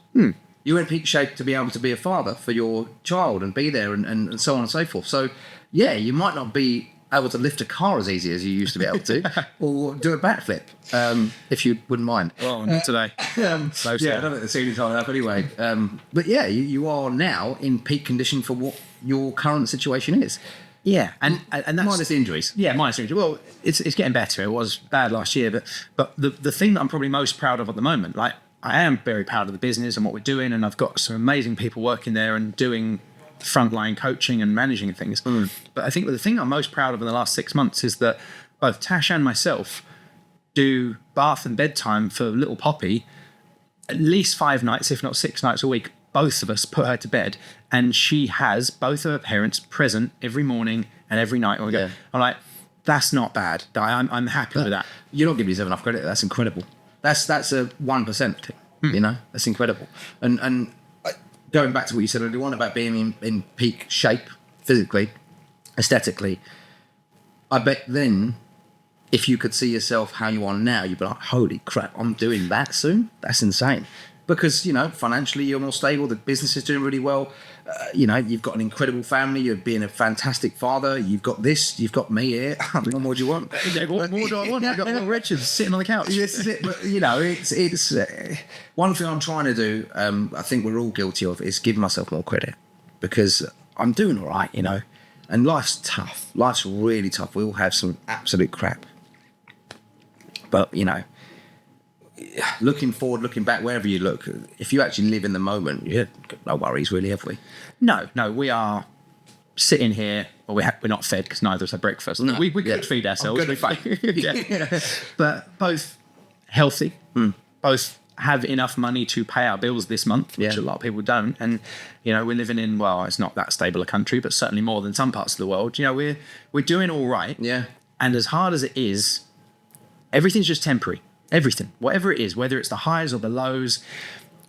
You're in peak shape to be able to be a father for your child and be there and so on and so forth. So, yeah, you might not be able to lift a car as easy as you used to be able to or do a backflip, if you wouldn't mind. Well, not today. I don't think the ceiling's high enough anyway. But, yeah, you are now in peak condition for what your current situation is. Yeah, and that's minus injuries. Yeah, minus injuries. Well, it's getting better. It was bad last year, but the thing that I'm probably most proud of at the moment, like I am very proud of the business and what we're doing, and I've got some amazing people working there and doing frontline coaching and managing things. But I think the thing I'm most proud of in the last 6 months is that both Tash and myself do bath and bedtime for little Poppy at least 5 nights, if not 6 nights a week. Both of us put her to bed, and she has both of her parents present every morning and every night. When we go, I'm like, that's not bad. I'm happy with that. You're not giving yourself enough credit. That's incredible. That's a 1% thing. That's incredible. And going back to what you said earlier on about being in peak shape physically, aesthetically, I bet then if you could see yourself how you are now, you'd be like, holy crap, I'm doing that soon. That's insane. Because, financially you're more stable, the business is doing really well, you've got an incredible family, you're being a fantastic father, you've got this, you've got me here. What more do you want? What more do I want? I've got Will Richards sitting on the couch. This is it. But, it's one thing I'm trying to do, I think we're all guilty of, is give myself more credit. because I'm doing all right, you know. And life's tough. Life's really tough. We all have some absolute crap. But, you know, looking forward, looking back, wherever you look, if you actually live in the moment, yeah, no worries, really, have we? No, we are sitting here. Well, we're not fed because neither of us had breakfast. No, We could feed ourselves. I'm good at Yeah. But both healthy, both have enough money to pay our bills this month, which a lot of people don't. And, you know, we're living in, well, it's not that stable a country, but certainly more than some parts of the world. You know, we're doing all right. Yeah. And as hard as it is, everything's just temporary. Everything, whatever it is, whether it's the highs or the lows,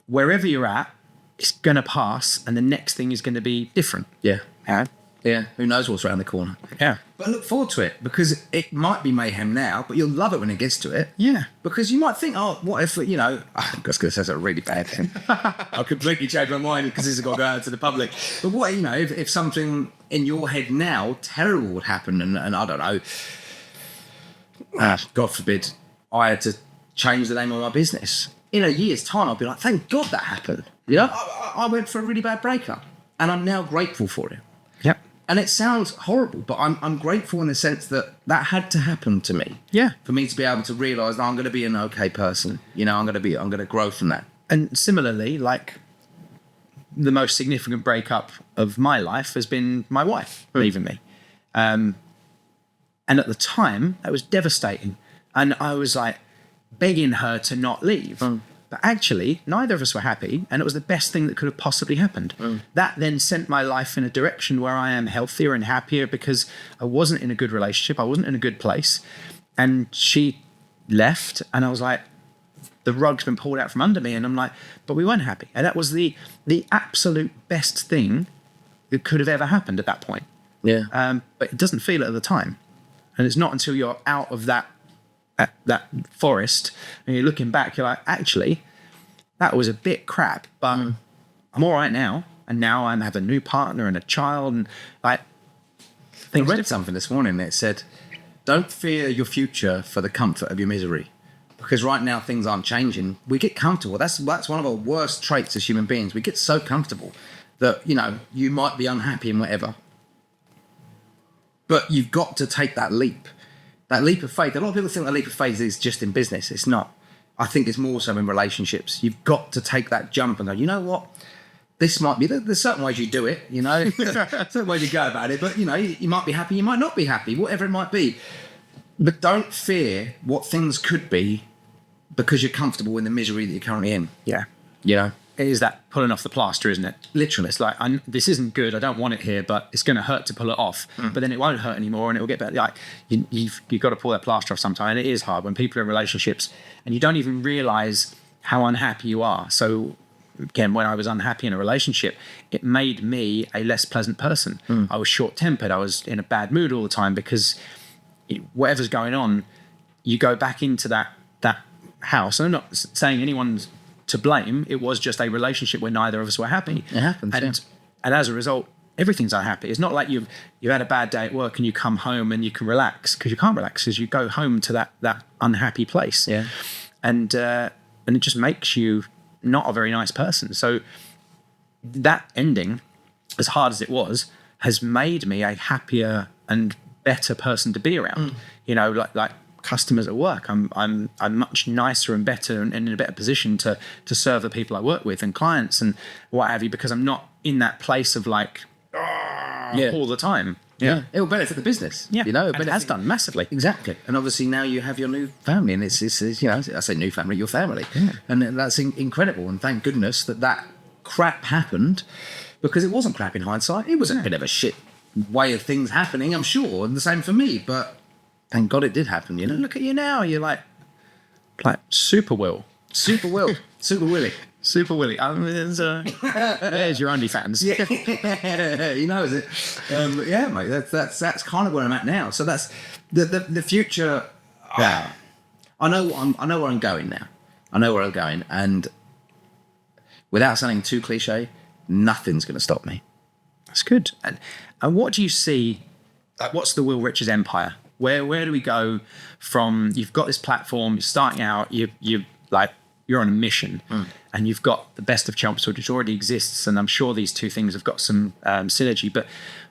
wherever you're at, it's going to pass, and the next thing is going to be different. Yeah. Yeah. Yeah. Who knows what's around the corner? Yeah. But look forward to it, because it might be mayhem now, but you'll love it when it gets to it. Yeah. Because you might think, oh, what if, you know, I was going to say that's a really bad thing. I completely changed my mind because this has got to go out to the public. But what, you know, if something in your head now terrible would happen, and I don't know, God forbid, I had to change the name of my business. In a year's time, I'll be like, thank God that happened. You know, I went for a really bad breakup, and I'm now grateful for it. Yep. And it sounds horrible, but I'm grateful in the sense that had to happen to me. Yeah. For me to be able to realise that I'm going to be an okay person. You know, I'm going to grow from that. And similarly, like, the most significant breakup of my life has been my wife leaving me. And at the time, that was devastating. And I was like begging her to not leave. But actually, neither of us were happy, and it was the best thing that could have possibly happened. That then sent my life in a direction where I am healthier and happier, because I wasn't in a good relationship. I wasn't in a good place. And she left, and I was like, the rug's been pulled out from under me. And I'm like, but we weren't happy. And that was the absolute best thing that could have ever happened at that point. Yeah. But it doesn't feel it at the time. And it's not until you're out of that forest and you're looking back, you're like, actually, that was a bit crap, but I'm all right now. And now I have a new partner and a child, and like, I read something this morning that said, don't fear your future for the comfort of your misery. Because right now things aren't changing. We get comfortable. That's one of our worst traits as human beings. We get so comfortable that, you know, you might be unhappy in whatever, but you've got to take that leap. That leap of faith. A lot of people think that leap of faith is just in business. It's not. I think it's more so in relationships. You've got to take that jump and go, you know what? This might be, there's certain ways you do it, you know, certain ways you go about it, but, you know, you might be happy, you might not be happy, whatever it might be. But don't fear what things could be, because you're comfortable in the misery that you're currently in. Yeah. You know? It is that pulling off the plaster, isn't it? Literally. It's like, this isn't good. I don't want it here, but it's going to hurt to pull it off. But then it won't hurt anymore, and it will get better. Like, you've got to pull that plaster off sometime. And it is hard when people are in relationships and you don't even realise how unhappy you are. So, again, when I was unhappy in a relationship, it made me a less pleasant person. I was short-tempered. I was in a bad mood all the time, because whatever's going on, you go back into that house. And I'm not saying anyone's to blame. It was just a relationship where neither of us were happy. It happens, and as a result, everything's unhappy. It's not like you've had a bad day at work and you come home and you can relax, because you can't relax, because you go home to that unhappy place. Yeah. And it just makes you not a very nice person. So that ending, as hard as it was, has made me a happier and better person to be around. You know, like customers at work, I'm much nicer and better and in a better position to serve the people I work with and clients and what have you, because I'm not in that place of like all the time. Yeah. It will benefit the business. Yeah. You know, and it has done massively. Exactly. And obviously now you have your new family, and it's you know, I say new family, your family. Yeah. And that's incredible. And thank goodness that crap happened, because it wasn't crap in hindsight. It was a bit of a shit way of things happening, I'm sure. And the same for me, but thank God it did happen, you know? Look at you now. You're like Super Will. Super Will. Super Willie. Super Willie. There's your OnlyFans. Yeah, he knows it. Yeah, mate. That's kind of where I'm at now. So that's the future. Yeah, I know where I'm going now. I know where I'm going, and without sounding too cliche, nothing's going to stop me. That's good. And what do you see? Like, what's the Will Richards empire? Where do we go from? You've got this platform. You're starting out. You like you're on a mission and you've got the best of Chelmsford, which already exists. And I'm sure these two things have got some synergy. But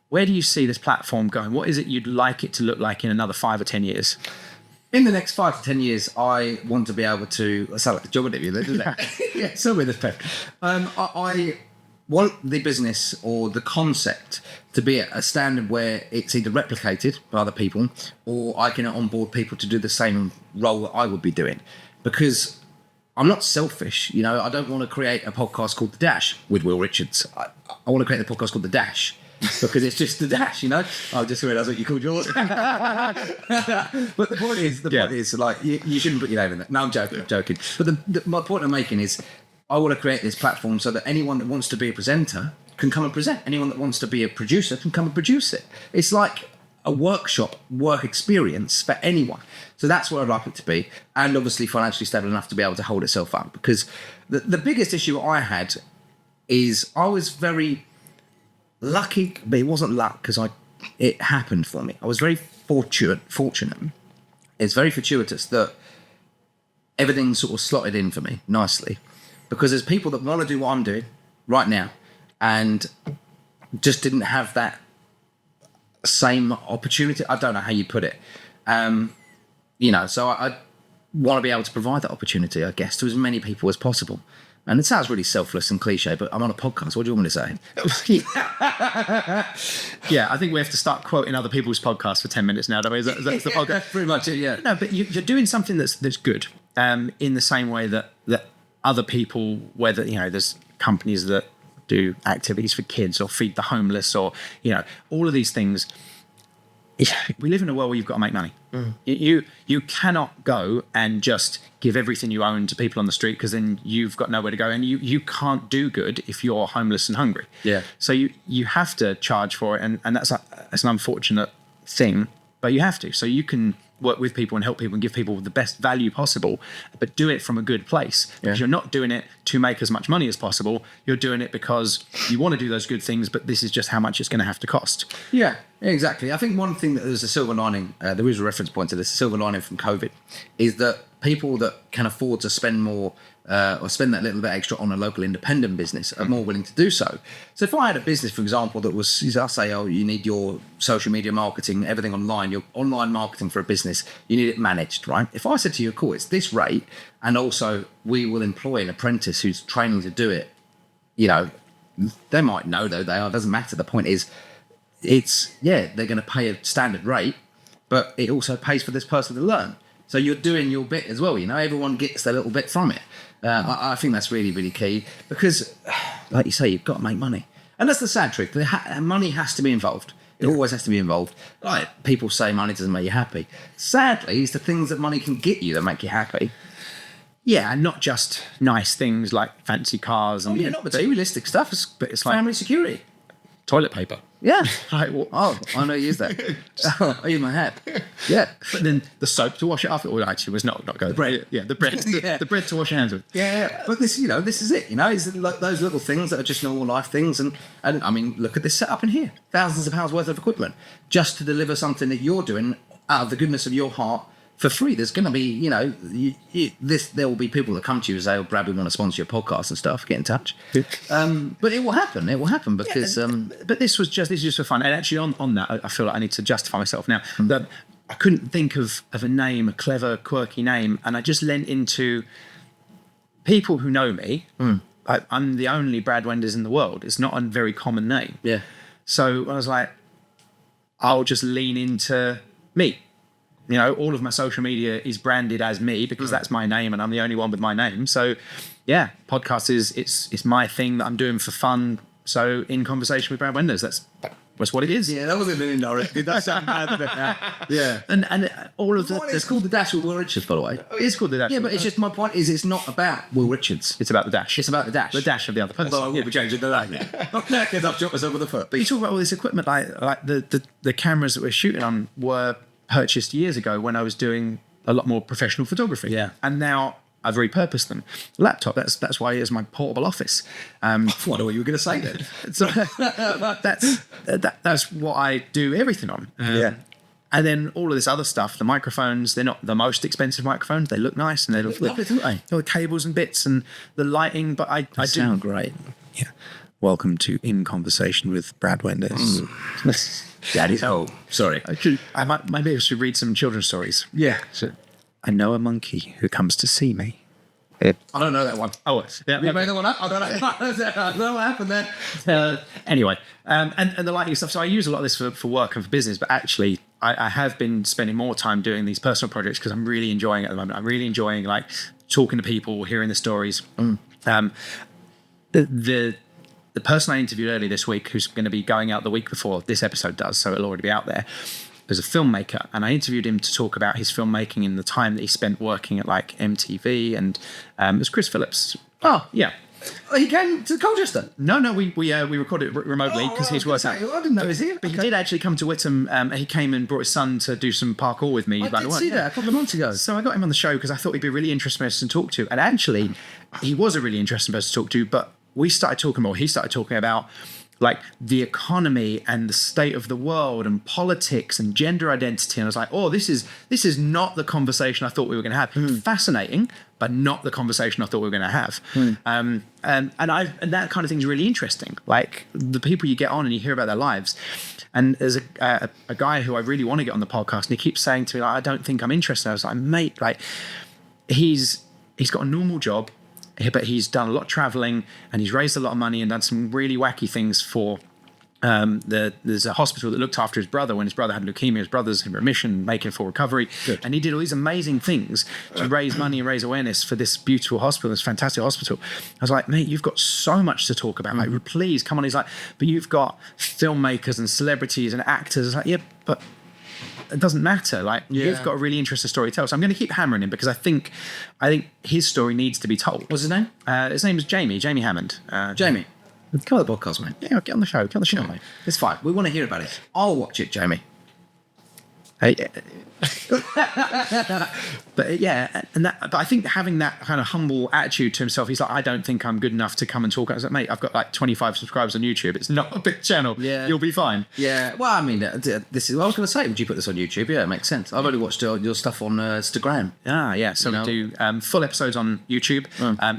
where do you see this platform going? What is it you'd like it to look like in another 5 or 10 years? In the next 5 to 10 years, I want to be able to... I sound like a job interview there, doesn't it? Yeah, so with this pep. I want the business or the concept to be at a standard where it's either replicated by other people or I can onboard people to do the same role that I would be doing. Because I'm not selfish, you know. I don't want to create a podcast called The Dash with Will Richards. I want to create a podcast called The Dash because it's just The Dash, you know. I just realised what you called yours. But the point is, like, you shouldn't put your name in that. No, I'm joking. But my point I'm making is I want to create this platform so that anyone that wants to be a presenter can come and present. Anyone that wants to be a producer can come and produce it. It's like a workshop, work experience for anyone. So that's what I'd like it to be. And obviously financially stable enough to be able to hold itself up. Because the biggest issue I had is I was very lucky, but it wasn't luck because it happened for me. I was very fortunate. It's very fortuitous that everything sort of slotted in for me nicely. Because there's people that want to do what I'm doing right now and just didn't have that same opportunity. I don't know how you put it. You know, so I want to be able to provide that opportunity, I guess, to as many people as possible. And it sounds really selfless and cliche, but I'm on a podcast. What do you want me to say? Yeah, I think we have to start quoting other people's podcasts for 10 minutes now. That's the podcast. That's pretty much it, yeah. No, but you're doing something that's good in the same way that other people, whether, you know, there's companies that do activities for kids or feed the homeless or, you know, all of these things. We live in a world where you've got to make money. You cannot go and just give everything you own to people on the street because then you've got nowhere to go, and you can't do good if you're homeless and hungry. Yeah. So you have to charge for it, and that's an unfortunate thing, but you have to. So you can work with people and help people and give people the best value possible, but do it from a good place. Because you're not doing it to make as much money as possible. You're doing it because you want to do those good things, but this is just how much it's going to have to cost. Yeah, exactly. I think one thing that there's a silver lining, there is a reference point to this, a silver lining from COVID, is that people that can afford to spend more or spend that little bit extra on a local independent business are more willing to do so. So if I had a business, for example, that was, I say, oh, you need your social media marketing, everything online, your online marketing for a business, you need it managed, right? If I said to you, cool, it's this rate, and also we will employ an apprentice who's training to do it, you know, they might know though they are, it doesn't matter. The point is, they're going to pay a standard rate, but it also pays for this person to learn. So you're doing your bit as well, you know, everyone gets their little bit from it. I think that's really, really key because, like you say, you've got to make money. And that's the sad truth. Money has to be involved. It always has to be involved. Like people say money doesn't make you happy. Sadly, it's the things that money can get you that make you happy. Yeah, and not just nice things like fancy cars. And not materialistic stuff. But it's like family security. Toilet paper. Yeah. Like, well, I know you use that. I use my hat. Yeah. But then the soap to wash it off. Well, actually, it was not good. The bread. Yeah, the bread. The bread to wash your hands with. Yeah. But this, you know, this is it. You know, it's like those little things that are just normal life things. And I mean, look at this setup in here. Thousands of pounds worth of equipment just to deliver something that you're doing out of the goodness of your heart for free. There's going to be, you know, there will be people that come to you and say, oh, Brad, we want to sponsor your podcast and stuff. Get in touch. But it will happen. It will happen because... but this is just for fun. And actually on that, I feel like I need to justify myself now. That I couldn't think of a name, a clever, quirky name. And I just lent into people who know me. I'm the only Brad Wendes in the world. It's not a very common name. Yeah. So I was like, I'll just lean into me. You know, all of my social media is branded as me because that's my name and I'm the only one with my name. So, yeah, podcast it's my thing that I'm doing for fun. So, in conversation with Brad Wendes, that's what it is. Yeah, that wasn't really direct. It does sound bad, doesn't it? Yeah. And all of it's called The Dash with Will Richards, by the way. Oh, it is called The Dash. Yeah, but it's just my point is it's not about Will Richards. It's about The Dash. It's about The Dash. The dash of the other person. Although I will be changing the name now. Because I've shot myself with a foot. But you talk about all this equipment, like the cameras that we're shooting on were purchased years ago when I was doing a lot more professional photography. Yeah. And now I've repurposed them. Laptop, that's why it's my portable office. I wonder what you were going to say then. So that's what I do everything on. And then all of this other stuff, the microphones, they're not the most expensive microphones. They look nice and they look lovely, don't they? all the cables and bits and the lighting. But I do sound great. Yeah. Welcome to In Conversation with Brad Wendes. Daddy's home. Sorry. Maybe I should read some children's stories. Yeah. So, I know a monkey who comes to see me. I don't know that one. Oh, yeah. You made that one up? I don't know. I don't know what happened there. Anyway, and the lighting stuff. So I use a lot of this for work and for business, but actually I have been spending more time doing these personal projects because I'm really enjoying it at the moment. I'm really enjoying like talking to people, hearing the stories. The person I interviewed earlier this week, who's going to be going out the week before this episode does, so it'll already be out there, is a filmmaker, and I interviewed him to talk about his filmmaking in the time that he spent working at like MTV, and it was Chris Phillips. Oh, Yeah. he came to Colchester. No, we recorded it remotely because he's working out. I didn't know he was here. But he did actually come to Whittam. He came and brought his son to do some parkour with me. I did see that a couple of months ago. So I got him on the show because I thought he'd be a really interesting person to talk to. And actually, he was a really interesting person to talk to. But he started talking about like the economy and the state of the world and politics and gender identity. And I was like, oh, this is not the conversation I thought we were going to have. Fascinating, but not the conversation I thought we were going to have. And that kind of thing is really interesting. Like the people you get on and you hear about their lives. And there's a guy who I really want to get on the podcast, and he keeps saying to me, like, I don't think I'm interested. I was like, mate, like he's got a normal job, but he's done a lot of traveling and he's raised a lot of money and done some really wacky things for there's a hospital that looked after his brother when his brother had leukemia. His brother's in remission, making full recovery. Good. And he did all these amazing things to raise money and raise awareness for this beautiful hospital, this fantastic hospital. I was like, mate, you've got so much to talk about. Like, please come on. He's like, but you've got filmmakers and celebrities and actors. I was like, yeah, but it doesn't matter. Like, you've got a really interesting story to tell. So I'm going to keep hammering him because I think his story needs to be told. What's his name? His name is Jamie Hammond. Jamie. Come on the podcast, mate. Yeah, get on the show. Get on the show, mate. It's fine. We want to hear about it. I'll watch it, Jamie. Hey, but yeah, but I think having that kind of humble attitude to himself, he's like, I don't think I'm good enough to come and talk. I was like, mate, I've got like 25 subscribers on YouTube. It's not a big channel. Yeah, you'll be fine. Yeah, well, I mean, this is what I was going to say. Would you put this on YouTube? Yeah, it makes sense. I've only watched your stuff on Instagram. Yeah. So we do full episodes on YouTube.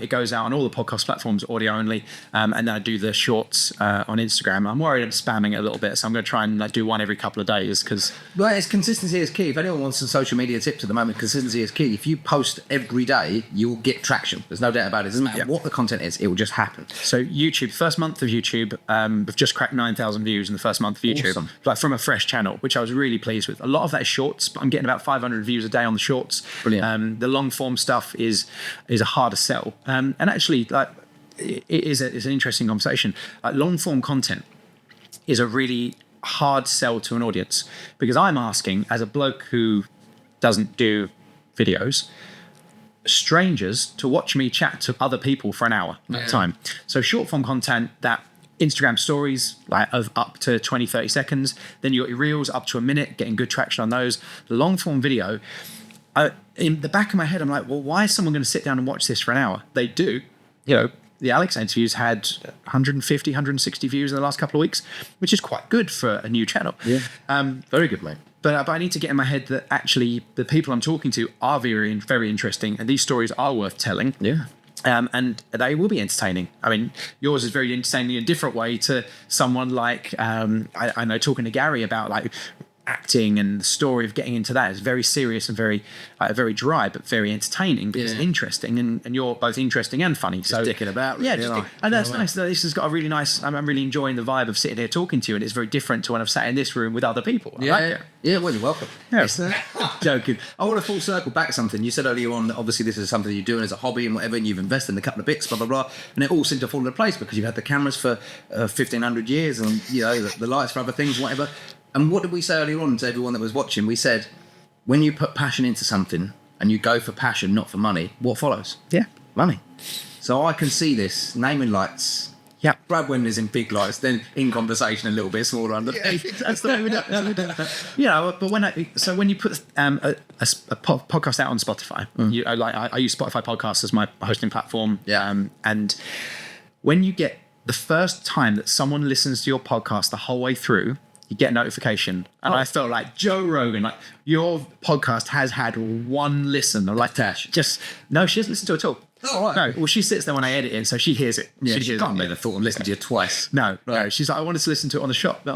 It goes out on all the podcast platforms, audio only, and then I do the shorts on Instagram. I'm worried I'm spamming it a little bit, so I'm going to try and do one every couple of days because. Well, it's consistency is key. If anyone wants some social media tips at the moment, consistency is key. If you post every day, you'll get traction. There's no doubt about it. It doesn't matter what the content is, it will just happen. So YouTube, first month of YouTube, we've just cracked 9,000 views in the first month of YouTube. Awesome. Like from a fresh channel, which I was really pleased with. A lot of that is shorts, but I'm getting about 500 views a day on the shorts. Brilliant. The long form stuff is a harder sell. And actually, like it's an interesting conversation. Like long form content is a really hard sell to an audience because I'm asking, as a bloke who doesn't do videos, strangers to watch me chat to other people for an hour at a time. So short form content, that Instagram stories like of up to 20, 30 seconds. Then you got your reels up to a minute, getting good traction on those. The long form video, in the back of my head, I'm like, well, why is someone going to sit down and watch this for an hour? They do. The Alex interviews had 150, 160 views in the last couple of weeks, which is quite good for a new channel. Yeah. Very good, mate. But I need to get in my head that actually the people I'm talking to are very, very interesting, and these stories are worth telling. Yeah. And they will be entertaining. I mean, yours is very entertaining in a different way to someone like, I know talking to Gary about like acting and the story of getting into that is very serious and very dry, but very entertaining because it's interesting, and you're both interesting and funny. Just dicking about. And that's nice. This has got a really nice. I'm really enjoying the vibe of sitting here talking to you, and it's very different to when I've sat in this room with other people. I like it. Yeah, well, you're welcome. Yeah. Joking. I want to full circle back something. You said earlier on that obviously this is something you're doing as a hobby and whatever, and you've invested in a couple of bits, blah, blah, blah, and it all seemed to fall into place because you've had the cameras for 1,500 years and, the lights for other things, whatever. And what did we say earlier on to everyone that was watching? We said, when you put passion into something and you go for passion, not for money, what follows? Yeah. Money. So I can see this, naming lights. Yeah. Brad Wendes in big lights, then in conversation a little bit smaller underneath. That's the way we do it. But when you put a podcast out on Spotify, I use Spotify podcasts as my hosting platform. Yeah. And when you get the first time that someone listens to your podcast the whole way through, you get a notification. And I felt like Joe Rogan, like your podcast has had one listen. I'm like, Tash. No, she doesn't listen to it at all. Oh, right. No, well, she sits there when I edit it, so she hears it. Yeah, she she hears can't it. make the thought of listening to you twice. No. She's like, I wanted to listen to it on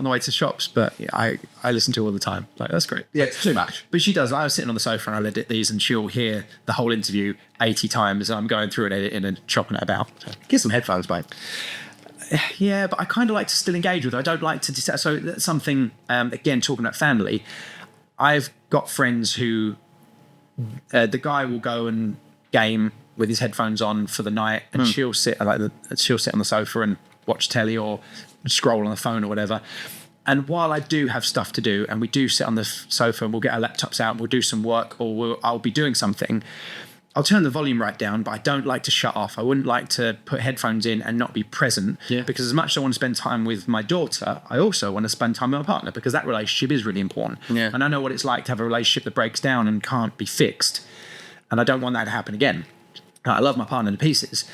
the way to shops, but I listen to it all the time. Like, that's great. Yeah, it's too much. But she does. I was sitting on the sofa and I'll edit these, and she'll hear the whole interview 80 times, and I'm going through it, editing and chopping it about. So. Get some headphones, mate. Yeah, but I kind of like to still engage with her. I don't like to... So that's something, again, talking about family, I've got friends who... the guy will go and game with his headphones on for the night, and she'll sit on the sofa and watch telly or scroll on the phone or whatever. And while I do have stuff to do, and we do sit on the sofa and we'll get our laptops out and we'll do some work, or I'll be doing something, I'll turn the volume right down, but I don't like to shut off. I wouldn't like to put headphones in and not be present, because as much as I want to spend time with my daughter, I also want to spend time with my partner, because that relationship is really important. Yeah. And I know what it's like to have a relationship that breaks down and can't be fixed. And I don't want that to happen again. I love my partner to pieces.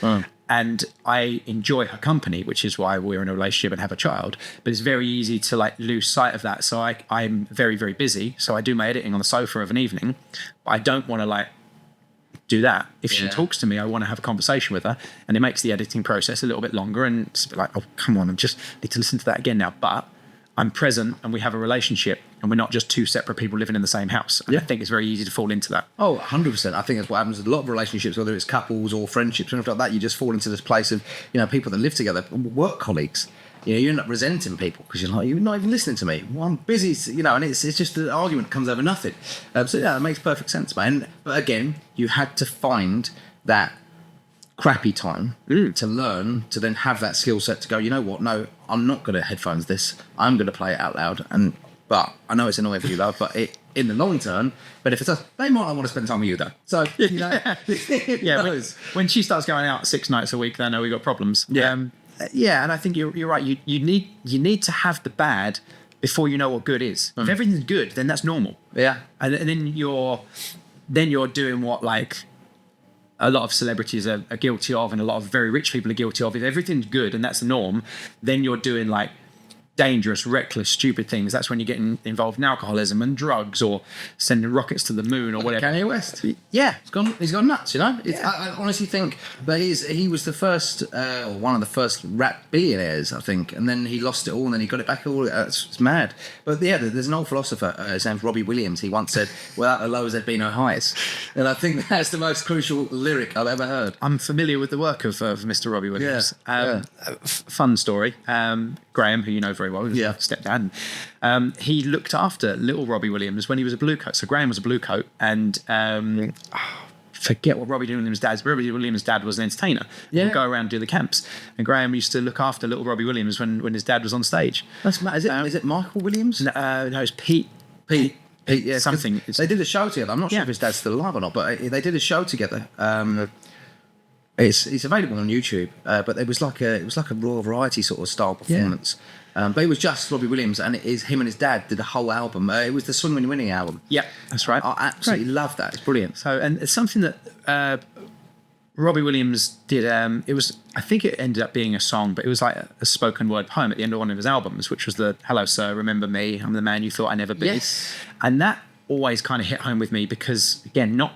And I enjoy her company, which is why we're in a relationship and have a child. But it's very easy to like lose sight of that. So I'm very, very busy. So I do my editing on the sofa of an evening. But I don't want to like do that. If she talks to me, I want to have a conversation with her, and it makes the editing process a little bit longer. And it's a bit like, oh, come on, I just need to listen to that again now. But I'm present and we have a relationship, and we're not just two separate people living in the same house. And I think it's very easy to fall into that. Oh, 100%. I think that's what happens with a lot of relationships, whether it's couples or friendships or anything like that. You just fall into this place of, people that live together, work colleagues. You end up resenting people because you're like, you're not even listening to me. Well, I'm busy, and it's just an argument that comes over nothing. So yeah, it makes perfect sense, man. But again, you had to find that crappy time to learn, to then have that skill set to go, you know what, no, I'm not going to headphones this. I'm going to play it out loud. But I know it's annoying for you, love, but in the long term, but if it's us, they might not want to spend time with you though. So, when she starts going out 6 nights a week, then I know we got problems. And I think you're right. You need to have the bad before you know what good is. If everything's good, then that's normal. Yeah. And then you're doing what like a lot of celebrities are guilty of, and a lot of very rich people are guilty of. If everything's good and that's the norm, then you're doing like dangerous, reckless, stupid things. That's when you're getting involved in alcoholism and drugs, or sending rockets to the moon or whatever. Kanye West. Yeah, he's gone nuts. I honestly think that he was the first, or one of the first rap billionaires, I think, and then he lost it all, and then he got it back all. It's mad. But yeah, there's an old philosopher, his name's Robbie Williams. He once said, "Without the lows, there'd be no highs," and I think that's the most crucial lyric I've ever heard. I'm familiar with the work of Mr. Robbie Williams. Fun story. Graham, who you know very well, his stepdad, he looked after little Robbie Williams when he was a blue coat. So Graham was a blue coat, and forget what Robbie Williams' dad was an entertainer. He'd go around and do the camps, and Graham used to look after little Robbie Williams when his dad was on stage. That's mad. Is it Michael Williams? No, it's Pete. Pete, yeah, something. They did a show together. I'm not sure if his dad's still alive or not, but they did a show together. It's available on YouTube, but it was like a raw variety sort of style performance. But it was just Robbie Williams, and it is him and his dad did a whole album. It was the Swing When You're Winning album. Yeah, that's right. I absolutely love that. It's brilliant. So, and it's something that Robbie Williams did. It was, I think it ended up being a song, but it was like a spoken word poem at the end of one of his albums, which was the "Hello, sir, remember me? I'm the man you thought I'd never be." Yes. And that always kind of hit home with me because, again, not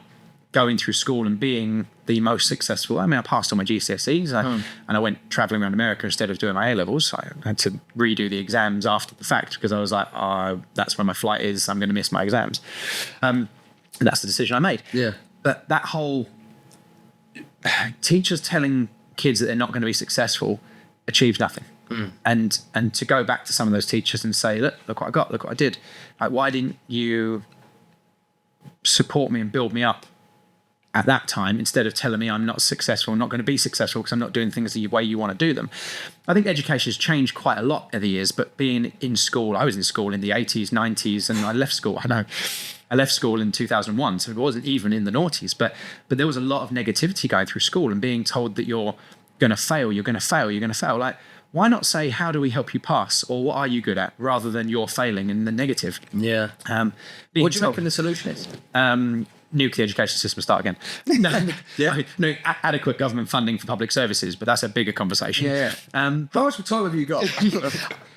going through school and being the most successful. I mean, I passed all my GCSEs and I went traveling around America instead of doing my A-levels. I had to redo the exams after the fact because I was like, that's when my flight is. I'm going to miss my exams. And that's the decision I made. Yeah. But that whole teachers telling kids that they're not going to be successful achieves nothing. And to go back to some of those teachers and say, look what I got, look what I did. Like, why didn't you support me and build me up at that time instead of telling me I'm not successful, I'm not going to be successful because I'm not doing things the way you want to do them? I think education has changed quite a lot over the years, but being in school, I was in school in the 80s, 90s, and I left school. I left school in 2001, so it wasn't even in the noughties, but there was a lot of negativity going through school and being told that you're going to fail, you're going to fail, you're going to fail. Like, why not say, how do we help you pass? Or what are you good at? Rather than you're failing in the negative. Yeah. What do you reckon the solution is? nuclear education system start again. No, adequate government funding for public services, but that's a bigger conversation. Yeah. How much time have you got?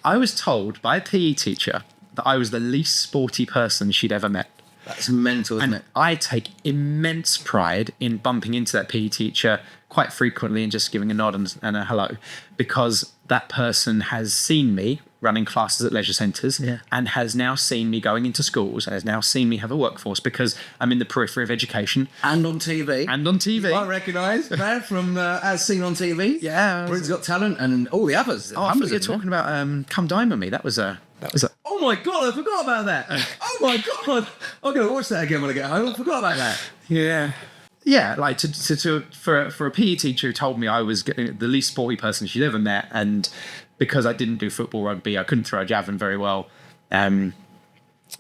I was told by a PE teacher that I was the least sporty person she'd ever met. That's mental, isn't it? I take immense pride in bumping into that PE teacher quite frequently and just giving a nod and a hello, because that person has seen me running classes at leisure centres and has now seen me going into schools and has now seen me have a workforce because I'm in the periphery of education. And on TV. I recognise that from As Seen on TV. Yeah. Britain's Got Talent and all the others. Oh, I thought you were talking about Come Dine With Me. That was a... Oh my God, I forgot about that. Oh my God. I'm going to watch that again when I get home. I forgot about that. Yeah. Yeah, like for a PE teacher who told me I was the least sporty person she'd ever met, and because I didn't do football, rugby, I couldn't throw a javelin very well. Name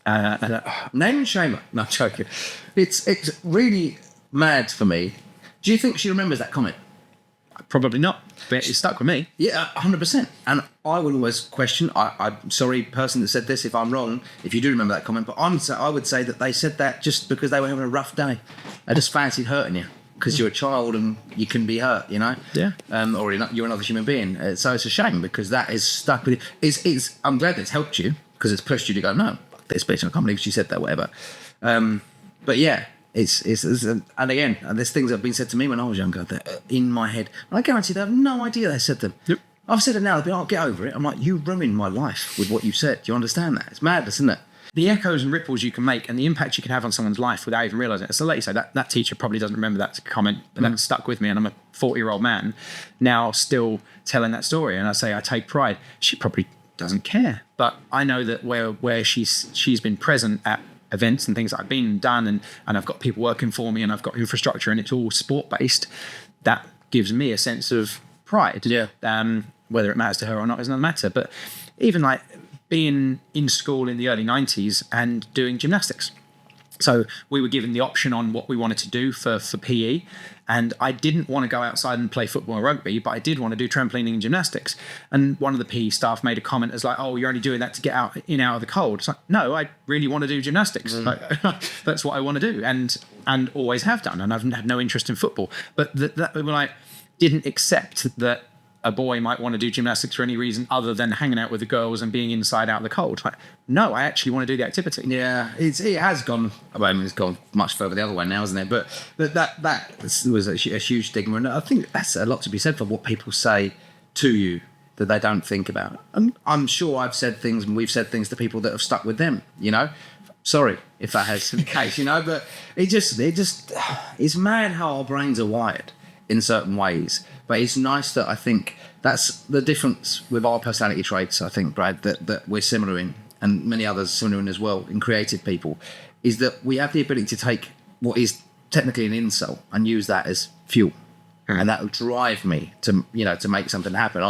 and shame her. No, I'm joking. It's really mad for me. Do you think she remembers that comment? Probably not, but it stuck with me. Yeah, 100%. And I would always question, I'm sorry, person that said this, if I'm wrong, if you do remember that comment, but I would say that they said that just because they were having a rough day. They just fancied hurting you because you're a child and you can be hurt, you know? Yeah. Or you're another human being. So it's a shame because that is stuck with you. I'm glad that it's helped you because it's pushed you to go, no, fuck this bitch, I can't believe she said that, whatever. But yeah. And again, there's things that have been said to me when I was younger that are in my head. And I guarantee they have no idea they said them. Yep. I've said it now. They'll be like, get over it. I'm like, you ruined my life with what you said. Do you understand that? It's madness, isn't it? The echoes and ripples you can make and the impact you can have on someone's life without even realising it. So like you say, that teacher probably doesn't remember that comment, but that stuck with me, and I'm a 40-year-old man now still telling that story. And I say I take pride. She probably doesn't care. But I know that where she's been present at events and things that I've been and done, and I've got people working for me and I've got infrastructure and it's all sport based, that gives me a sense of pride. Yeah. Whether it matters to her or not is another matter. But even like being in school in the early 90s and doing gymnastics. So we were given the option on what we wanted to do for PE, and I didn't want to go outside and play football or rugby, but I did want to do trampolining and gymnastics. And one of the PE staff made a comment as like, oh, you're only doing that to get out of the cold. It's like, no, I really want to do gymnastics. Like, that's what I want to do, and always have done. And I've had no interest in football. But that when I didn't accept that a boy might want to do gymnastics for any reason other than hanging out with the girls and being inside out in the cold. Like, no, I actually want to do the activity. Yeah, it has gone. I mean, it's gone much further the other way now, hasn't it? But that was a huge stigma, and I think that's a lot to be said for what people say to you that they don't think about. And I'm sure I've said things, and we've said things to people that have stuck with them. You know, sorry if that has the case. You know, but it's mad how our brains are wired in certain ways. But it's nice that I think that's the difference with our personality traits, I think, Brad, that we're similar in, and many others similar in as well, in creative people, is that we have the ability to take what is technically an insult and use that as fuel. And that will drive me to make something happen.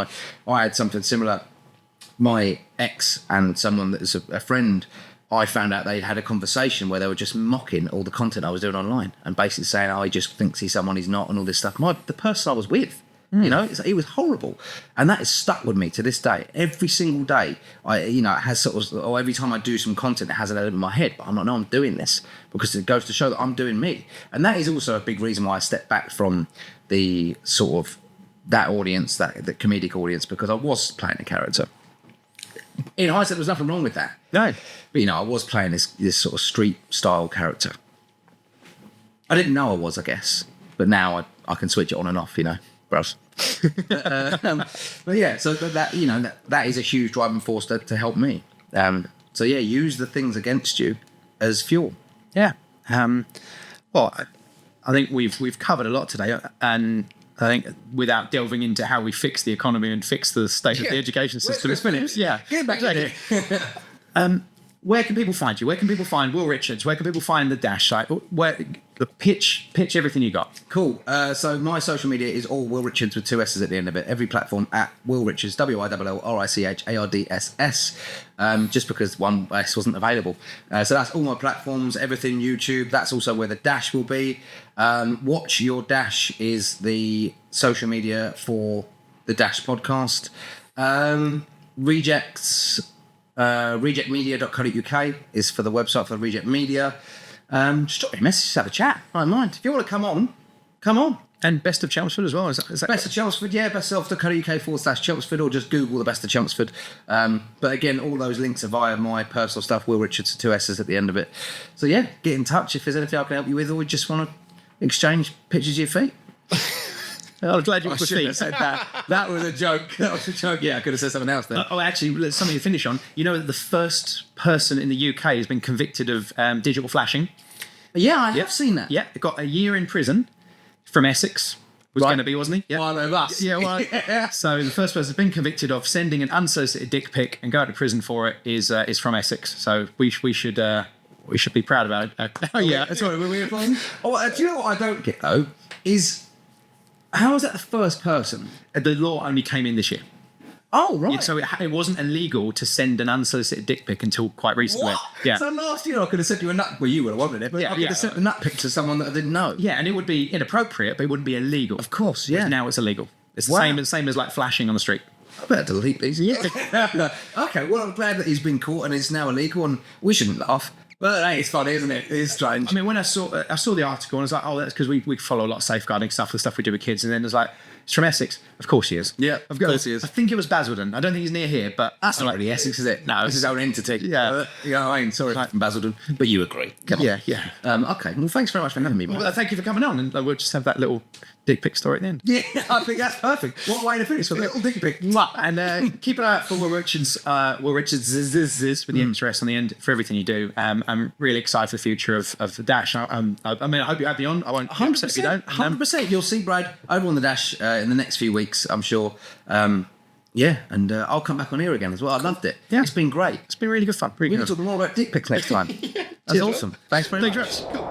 I had something similar. My ex and someone that is a friend, I found out they had a conversation where they were just mocking all the content I was doing online and basically saying, oh, he just thinks he's someone he's not and all this stuff. The person I was with, you know, it was horrible. And that has stuck with me to this day. Every single day, it has sort of, or every time I do some content, it has an element in my head, but I'm like, no, I'm doing this because it goes to show that I'm doing me. And that is also a big reason why I stepped back from the sort of that audience, the comedic audience, because I was playing a character. In hindsight, there was nothing wrong with that. No. But, I was playing this sort of street style character. I didn't know I was, I guess. But now I can switch it on and off, bros. But yeah, so that is a huge driving force to help me. So yeah, use the things against you as fuel. Yeah. Well, I think we've covered a lot today, and I think without delving into how we fix the economy and fix the state of the education system, let's finish. Yeah, Get back to it. Where can people find you? Where can people find Will Richards? Where can people find the Dash site? Pitch everything you got. Cool. So my social media is all Will Richards with 2 S's at the end of it. Every platform at Will Richards, WILLRICHARDSS. Just because one S wasn't available. So that's all my platforms, everything YouTube. That's also where the Dash will be. Watch Your Dash is the social media for the Dash podcast. Rejectmedia.co.uk is for the website for Reject Media. just drop me a message, just have a chat. I don't mind. If you want to come on, come on. And Best of Chelmsford as well. Is that Best of Chelmsford, yeah, bestself.co.uk/Chelmsford, or just Google the Best of Chelmsford. But again, all those links are via my personal stuff, Will Richards, 2 S's at the end of it. So yeah, get in touch if there's anything I can help you with, or we just want to exchange pictures of your feet. I'm glad you I put shouldn't feet. have said that. That was a joke. That was a joke. Yeah, I could have said something else there. Oh, actually, there's something to finish on. You know that the first person in the UK has been convicted of digital flashing. Yeah, I have seen that. Yeah, got a year in prison from Essex. Was going to be, wasn't he? Yeah. One of us. Yeah, well, so the first person who's been convicted of sending an unsolicited dick pic and going to prison for it is from Essex. So we should be proud about it. Oh yeah, That's right. Were we applying? Oh, do you know what I don't get though? Is how is that the first person? the law only came in this year. Oh, right. So it wasn't illegal to send an unsolicited dick pic until quite recently. What? Yeah. So last year I could have sent you a nut. Well, you would have wanted it, but Yeah, I could have sent a nut pic to someone that I didn't know. Yeah, and it would be inappropriate, but it wouldn't be illegal. Of course, Whereas yeah. now it's illegal. It's the Wow. same as like flashing on the street. I better delete these. Yeah. Okay, well, I'm glad that he's been caught and it's now illegal, and we shouldn't laugh. But hey, it's funny, isn't it? It's strange. I mean, when I saw the article, and I was like, oh, that's because we follow a lot of safeguarding stuff, the stuff we do with kids, and then there's like, it's from Essex. Of course he is. Yeah, of course he is. I think it was Basildon. I don't think he's near here, but That's I'm not like, really Essex, is it? No, it's his own entity. Yeah. You know what I mean? Sorry, from Basildon, but you agree. Come on. Yeah. Okay, well, thanks very much for having me, mate. Well, thank you for coming on, and we'll just have that little dick pic story at the end. Yeah, I think that's perfect. What way to finish with a little dick pic? And keep an eye out for Will Richards with the extra S on the end for everything you do. I'm really excited for the future of the Dash. I mean, I hope you have me on. I won't be upset if you don't. 100%. You'll see Brad over on the Dash in the next few weeks, I'm sure. Yeah, and I'll come back on here again as well. I loved it. Yeah. It's been great. It's been really good fun. Really We good. can talk more about dick pics next time. That's awesome. Thanks very much. Thanks, Rex. Cool.